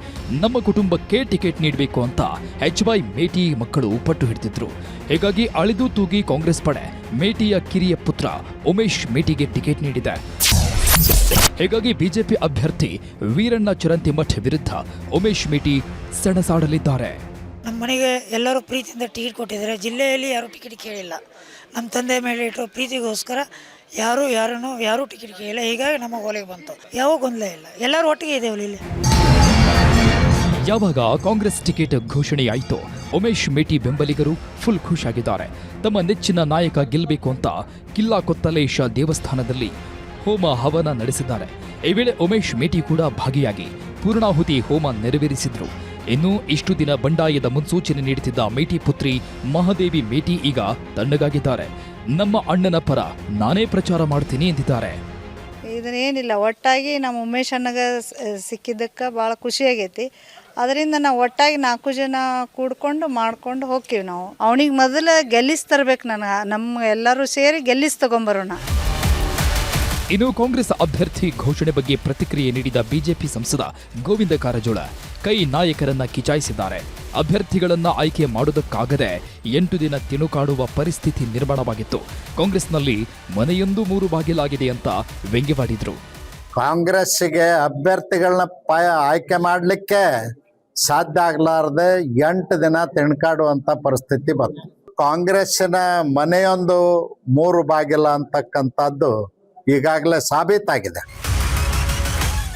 ನಮ್ಮ ಕುಟುಂಬಕ್ಕೆ ಟಿಕೆಟ್ ನೀಡಬೇಕು ಅಂತ HY ಮೇಟಿ ಮಕ್ಕಳು ಪಟ್ಟು ಹಿಡಿದಿದ್ರು. ಹೀಗಾಗಿ ಅಳಿದು ತೂಗಿ ಕಾಂಗ್ರೆಸ್ ಪಡೆ ಮೇಟಿಯ ಕಿರಿಯ ಪುತ್ರ ಉಮೇಶ್ ಮೇಟಿಗೆ ಟಿಕೆಟ್ ನೀಡಿದೆ. ಹೀಗಾಗಿ ಬಿಜೆಪಿ ಅಭ್ಯರ್ಥಿ ವೀರಣ್ಣ ಚರಂತಿಮಠ್ ವಿರುದ್ಧ ಉಮೇಶ್ ಮೇಟಿ ಸೆಣಸಾಡಲಿದ್ದಾರೆ. ನಮ್ಮ ಮನೆಗೆ ಎಲ್ಲರೂ ಪ್ರೀತಿಯಿಂದ ಟಿಕೆಟ್ ಕೊಟ್ಟಿದ್ದಾರೆ. ಜಿಲ್ಲೆಯಲ್ಲಿ ಯಾರೂ ಟಿಕೆಟ್ ಕೇಳಿಲ್ಲ. ನಮ್ಮ ತಂದೆ ಮೇಲೆ ಇಟ್ಟರು ಪ್ರೀತಿಗೋಸ್ಕರ ಯಾರೂ ಟಿಕೆಟ್ ಕೇಳಿಲ್ಲ. ಹೀಗಾಗಿ ನಮ್ಮ ಒಲೆಗೆ ಬಂತು. ಯಾವ ಗೊಂದಲ ಇಲ್ಲ, ಎಲ್ಲರೂ ಒಟ್ಟಿಗೆ ಇದ್ದೇವೆ ಇಲ್ಲಿ. ಯಾವಾಗ ಕಾಂಗ್ರೆಸ್ ಟಿಕೆಟ್ ಘೋಷಣೆಯಾಯಿತು, ಉಮೇಶ್ ಮೇಟಿ ಬೆಂಬಲಿಗರು ಫುಲ್ ಖುಷಿಯಾಗಿದ್ದಾರೆ. ತಮ್ಮ ನೆಚ್ಚಿನ ನಾಯಕ ಗೆಲ್ಲಬೇಕು ಅಂತ ಕಿಲ್ಲಾ ಕೊತ್ತಲೇಶ ದೇವಸ್ಥಾನದಲ್ಲಿ ಹೋಮ ಹವನ ನಡೆಸಿದ್ದಾರೆ. ಈ ವೇಳೆ ಉಮೇಶ್ ಮೇಟಿ ಕೂಡ ಭಾಗಿಯಾಗಿ ಪೂರ್ಣಾಹುತಿ ಹೋಮ ನೆರವೇರಿಸಿದ್ರು. ಇನ್ನು ಇಷ್ಟು ದಿನ ಬಂಡಾಯದ ಮುನ್ಸೂಚನೆ ನೀಡುತ್ತಿದ್ದ ಮೇಟಿ ಪುತ್ರಿ ಮಹಾದೇವಿ ಮೇಟಿ ಈಗ ತಣ್ಣಗಾಗಿದ್ದಾರೆ. ನಮ್ಮ ಅಣ್ಣನ ಪರ ನಾನೇ ಪ್ರಚಾರ ಮಾಡ್ತೀನಿ ಎಂದಿದ್ದಾರೆ. ಇದನ್ನೇನಿಲ್ಲ, ಒಟ್ಟಾಗಿ ನಮ್ಮ ಉಮೇಶ್ ಅಣ್ಣಗೆ ಸಿಕ್ಕಿದ್ದಕ್ಕೆ ಭಾಳ ಖುಷಿಯಾಗೈತಿ. ಅದರಿಂದ ನಾವು ಒಟ್ಟಾಗಿ 4 ಜನ ಕೂಡ್ಕೊಂಡು ಮಾಡ್ಕೊಂಡು ಹೋಗ್ತೀವಿ. ನಾವು ಅವನಿಗೆ ಮೊದಲು ಗೆಲ್ಲಿಸಿ ತರ್ಬೇಕು. ನಮ್ಮ ಎಲ್ಲರೂ ಸೇರಿ ಗೆಲ್ಲಿಸಿ ತಗೊಂಬರೋಣ. ಇನ್ನು ಕಾಂಗ್ರೆಸ್ ಅಭ್ಯರ್ಥಿ ಘೋಷಣೆ ಬಗ್ಗೆ ಪ್ರತಿಕ್ರಿಯೆ ನೀಡಿದ ಬಿಜೆಪಿ ಸಂಸದ ಗೋವಿಂದ ಕಾರಜೋಳ ಕೈ ನಾಯಕರನ್ನ ಕಿಚಾಯಿಸಿದ್ದಾರೆ. ಅಭ್ಯರ್ಥಿಗಳನ್ನ ಆಯ್ಕೆ ಮಾಡುವುದಕ್ಕಾಗದೆ 8 ದಿನ ತಿಣುಕಾಡುವ ಪರಿಸ್ಥಿತಿ ನಿರ್ಮಾಣವಾಗಿತ್ತು. ಕಾಂಗ್ರೆಸ್ನಲ್ಲಿ ಮನೆಯೊಂದು 3 ಬಾಗಿಲಾಗಿದೆ ಅಂತ ವ್ಯಂಗ್ಯವಾಡಿದ್ರು. ಕಾಂಗ್ರೆಸ್ಸಿಗೆ ಅಭ್ಯರ್ಥಿಗಳನ್ನ ಆಯ್ಕೆ ಮಾಡಲಿಕ್ಕೆ ಸಾಧ್ಯ ಆಗಲಾರದೆ 8 ದಿನ ತಿಣಕಾಡುವಂಥ ಪರಿಸ್ಥಿತಿ ಬಂತು. ಕಾಂಗ್ರೆಸ್ಸಿನ ಮನೆಯೊಂದು 3 ಬಾಗಿಲ ಅಂತಕ್ಕಂಥದ್ದು ಈಗಾಗಲೇ ಸಾಬೀತಾಗಿದೆ.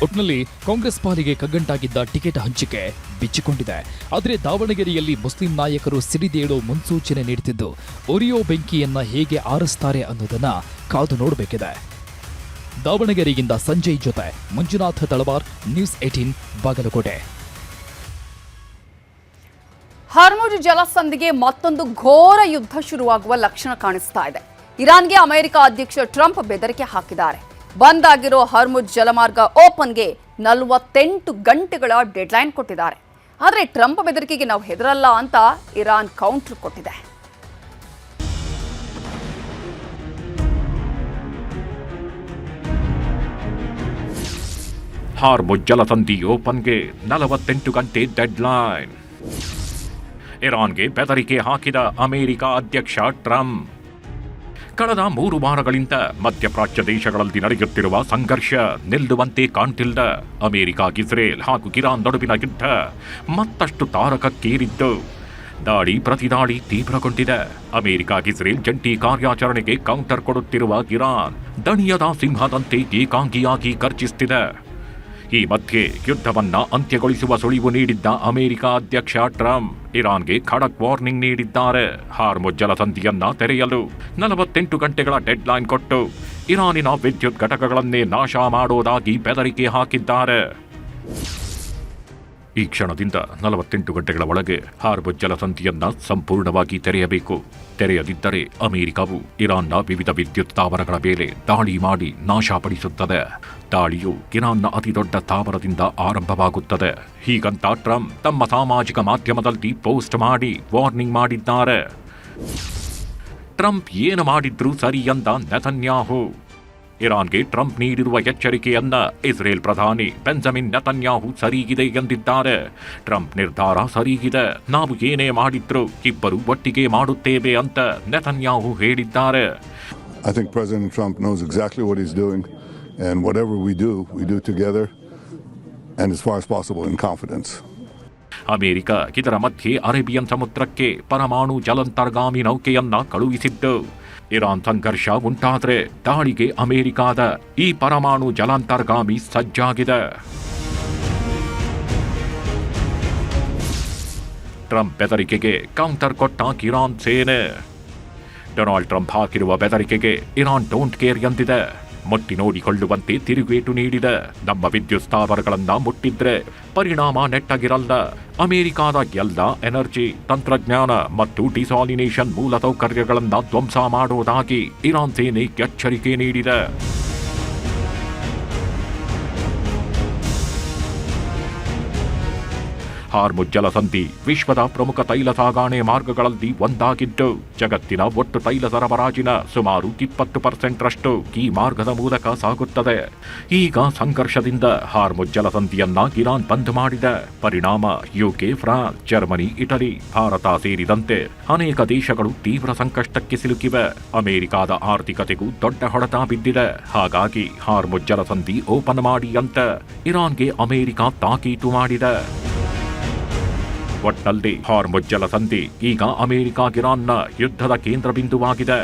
ಒಟ್ನಲ್ಲಿ ಕಾಂಗ್ರೆಸ್ ಪಾಲಿಗೆ ಕಗ್ಗಂಟಾಗಿದ್ದ ಟಿಕೆಟ್ ಹಂಚಿಕೆ ಬಿಚ್ಚಿಕೊಂಡಿದೆ. ಆದರೆ ದಾವಣಗೆರೆಯಲ್ಲಿ ಮುಸ್ಲಿಂ ನಾಯಕರು ಸಿಡಿದೇಳೋ ಮುನ್ಸೂಚನೆ ನೀಡುತ್ತಿದ್ದು ಉರಿಯೋ ಬೆಂಕಿಯನ್ನ ಹೇಗೆ ಆರಿಸ್ತಾರೆ ಅನ್ನೋದನ್ನ ಕಾದು ನೋಡಬೇಕಿದೆ. ದಾವಣಗೆರೆಯಿಂದ ಸಂಜಯ್ ಜೊತೆ ಮಂಜುನಾಥ ತಳವಾರ್, ನ್ಯೂಸ್ 18 ಬಾಗಲಕೋಟೆ. ಹಾರ್ಮುಜ್ ಜಲಸಂಧಿಗೆ ಮತ್ತೊಂದು ಘೋರ ಯುದ್ಧ ಶುರುವಾಗುವ ಲಕ್ಷಣ ಕಾಣಿಸ್ತಾ ಇದೆ. ಇರಾನ್ಗೆ ಅಮೆರಿಕ ಅಧ್ಯಕ್ಷ ಟ್ರಂಪ್ ಬೆದರಿಕೆ ಹಾಕಿದ್ದಾರೆ. ಬಂದ್ ಆಗಿರೋ ಹಾರ್ಮುಜ್ ಜಲಮಾರ್ಗ ಓಪನ್ಗೆ 48 ಗಂಟೆಗಳ ಡೆಡ್ಲೈನ್ ಕೊಟ್ಟಿದ್ದಾರೆ. ಆದರೆ ಟ್ರಂಪ್ ಬೆದರಿಕೆಗೆ ನಾವು ಹೆದರಲ್ಲ ಅಂತ ಇರಾನ್ ಕೌಂಟರ್ ಕೊಟ್ಟಿದೆ. ಹಾರ್ಮುಜ್ ಜಲಸಂಧಿ ಓಪನ್ಗೆ 48 ಗಂಟೆ ಡೆಡ್ಲೈನ್. ಇರಾನ್ಗೆ ಬೆದರಿಕೆ ಹಾಕಿದ ಅಮೆರಿಕ ಅಧ್ಯಕ್ಷ ಟ್ರಂಪ್. ಕಳೆದ 3 ವಾರಗಳಿಂದ ಮಧ್ಯಪ್ರಾಚ್ಯ ದೇಶಗಳಲ್ಲಿ ನಡೆಯುತ್ತಿರುವ ಸಂಘರ್ಷ ನಿಲ್ಲುವಂತೆ ಕಾಣ್ತಿಲ್ಲ. ಅಮೆರಿಕ, ಇಸ್ರೇಲ್ ಹಾಗೂ ಇರಾನ್ ನಡುವಿನ ಯುದ್ಧ ಮತ್ತಷ್ಟು ತಾರಕಕ್ಕೇರಿದ್ದು ದಾಳಿ ಪ್ರತಿದಾಳಿ ತೀವ್ರಗೊಂಡಿದೆ. ಅಮೆರಿಕ, ಇಸ್ರೇಲ್ ಜಂಟಿ ಕಾರ್ಯಾಚರಣೆಗೆ ಕೌಂಟರ್ ಕೊಡುತ್ತಿರುವ ಇರಾನ್ ದಣಿಯದ ಸಿಂಹದಂತೆ ಏಕಾಂಗಿಯಾಗಿ ಗರ್ಜಿಸುತ್ತಿದೆ. ಈ ಮಧ್ಯೆ ಯುದ್ಧವನ್ನ ಅಂತ್ಯಗೊಳಿಸುವ ಸುಳಿವು ನೀಡಿದ್ದ ಅಮೆರಿಕ ಅಧ್ಯಕ್ಷ ಟ್ರಂಪ್ ಇರಾನ್ಗೆ ಖಡಕ್ ವಾರ್ನಿಂಗ್ ನೀಡಿದ್ದಾರೆ. ಹಾರ್ಮುಜ್ ಜಲಸಂಧಿಯನ್ನ ತೆರೆಯಲು 48 ಗಂಟೆಗಳ ಡೆಡ್ಲೈನ್ ಕೊಟ್ಟು ಇರಾನಿನ ವಿದ್ಯುತ್ ಘಟಕಗಳನ್ನೇ ನಾಶ ಮಾಡೋದಾಗಿ ಬೆದರಿಕೆ ಹಾಕಿದ್ದಾರೆ. ಈ ಕ್ಷಣದಿಂದ 48 ಗಂಟೆಗಳ ಒಳಗೆ ಹಾರ್ಮುಜ್ ಜಲಸಂಧಿಯನ್ನ ಸಂಪೂರ್ಣವಾಗಿ ತೆರೆಯಬೇಕು. ತೆರೆಯದಿದ್ದರೆ ಅಮೆರಿಕವು ಇರಾನ್ನ ವಿವಿಧ ವಿದ್ಯುತ್ ಸ್ಥಾವರಗಳ ಮೇಲೆ ದಾಳಿ ಮಾಡಿ ನಾಶಪಡಿಸುತ್ತದೆ. ದಾಳಿಯು ಇರಾನ್ನ ಅತಿದೊಡ್ಡ ಸ್ಥಾವರದಿಂದ ಆರಂಭವಾಗುತ್ತದೆ. ಹೀಗಂತ ಟ್ರಂಪ್ ತಮ್ಮ ಸಾಮಾಜಿಕ ಮಾಧ್ಯಮದಲ್ಲಿ ಪೋಸ್ಟ್ ಮಾಡಿ ವಾರ್ನಿಂಗ್ ಮಾಡಿದ್ದಾರೆ. ಟ್ರಂಪ್ ಏನು ಮಾಡಿದ್ರೂ ಸರಿ ಎಂದ ನೆತನ್ಯಾಹು. ಇರಾನ್ಗೆ ಟ್ರಂಪ್ ನೀಡಿರುವ ಎಚ್ಚರಿಕೆಯನ್ನ ಇಸ್ರೇಲ್ ಪ್ರಧಾನಿ ಬೆಂಜಮಿನ್ ನೆತನ್ಯಾಹು ಸರಿಗಿದೆ ಎಂದಿದ್ದಾರೆ. ಟ್ರಂಪ್ ನಿರ್ಧಾರ ಸರಿಗಿದೆ, ನಾವು ಏನೇ ಮಾಡಿದ್ರೂ ಇಬ್ಬರು ಒಟ್ಟಿಗೆ ಮಾಡುತ್ತೇವೆ ಅಂತ ನೆತನ್ಯಾಹು ಹೇಳಿದ್ದಾರೆ. I think President Trump knows exactly what he's doing, and whatever we do together and as far as possible in confidence. America ಇದರ ಮಧ್ಯೆ ಅರೇಬಿಯನ್ ಸಮುದ್ರಕ್ಕೆ ಪರಮಾಣು ಜಲಾಂತರ್ಗಾಮಿ ನೌಕೆಯನ್ನ ಕಳುಹಿಸಿದ್ದು. ಇರಾನ್ ಸಂಘರ್ಷ ಉಂಟಾದರೆ ದಾಳಿಗೆ ಅಮೆರಿಕಾದ ಈ ಪರಮಾಣು ಜಲಾಂತರ್ಗಾಮಿ ಸಜ್ಜಾಗಿದೆ. ಟ್ರಂಪ್ ಬೆದರಿಕೆಗೆ ಕೌಂಟರ್ ಕೊಟ್ಟ ಇರಾನ್ ಸೇನೆ. ಡೊನಾಲ್ಡ್ ಟ್ರಂಪ್ ಹಾಕಿರುವ ಬೆದರಿಕೆಗೆ ಇರಾನ್ ಡೋಂಟ್ ಕೇರ್ ಎಂದಿದೆ. ಮುಟ್ಟಿ ನೋಡಿಕೊಳ್ಳುವಂತೆ ತಿರುಗೇಟು ನೀಡಿದೆ. ನಮ್ಮ ವಿದ್ಯುತ್ ಸ್ಥಾವರಗಳನ್ನ ಮುಟ್ಟಿದ್ರೆ ಪರಿಣಾಮ ನೆಟ್ಟಗಿರಲ್ಲ. ಅಮೆರಿಕಾದ ಎಲ್ಲ ಎನರ್ಜಿ, ತಂತ್ರಜ್ಞಾನ ಮತ್ತು ಡಿಸಾಲಿನೇಷನ್ ಮೂಲಸೌಕರ್ಯಗಳನ್ನ ಧ್ವಂಸ ಮಾಡುವುದಾಗಿ ಇರಾನ್ ಸೇನೆ ಎಚ್ಚರಿಕೆ ನೀಡಿದೆ. ಹಾರ್ಮುಜ್ ಜಲಸಂಧಿ ವಿಶ್ವದ ಪ್ರಮುಖ ತೈಲ ಸಾಗಣೆ ಮಾರ್ಗಗಳಲ್ಲಿ ಒಂದಾಗಿದ್ದು, ಜಗತ್ತಿನ ಒಟ್ಟು ತೈಲ ಸರಬರಾಜಿನ ಸುಮಾರು 20% ಈ ಮಾರ್ಗದ ಮೂಲಕ ಸಾಗುತ್ತದೆ. ಈಗ ಸಂಘರ್ಷದಿಂದ ಹಾರ್ಮುಜ್ ಜಲಸಂಧಿಯನ್ನ ಇರಾನ್ ಬಂದ್ ಮಾಡಿದೆ. ಪರಿಣಾಮ UK, France, Germany, Italy, Bharat ಸೇರಿದಂತೆ ಅನೇಕ ದೇಶಗಳು ತೀವ್ರ ಸಂಕಷ್ಟಕ್ಕೆ ಸಿಲುಕಿವೆ. ಅಮೆರಿಕಾದ ಆರ್ಥಿಕತೆಗೂ ದೊಡ್ಡ ಹೊಡೆತ ಬಿದ್ದಿದೆ. ಹಾಗಾಗಿ ಹಾರ್ಮುಜ್ ಜಲಸಂಧಿ ಓಪನ್ ಮಾಡಿ ಅಂತ ಇರಾನ್ಗೆ ಅಮೆರಿಕ ತಾಕೀತು ಮಾಡಿದೆ. ಒಟ್ಟಲ್ಲಿ ಹಾರ್ಮುಜ್ ಜಲಸಂಧಿ ಈಗ ಅಮೆರಿಕ ಇರಾನ್ನ ಯುದ್ಧದ ಕೇಂದ್ರ ಬಿಂದುವಾಗಿದೆ.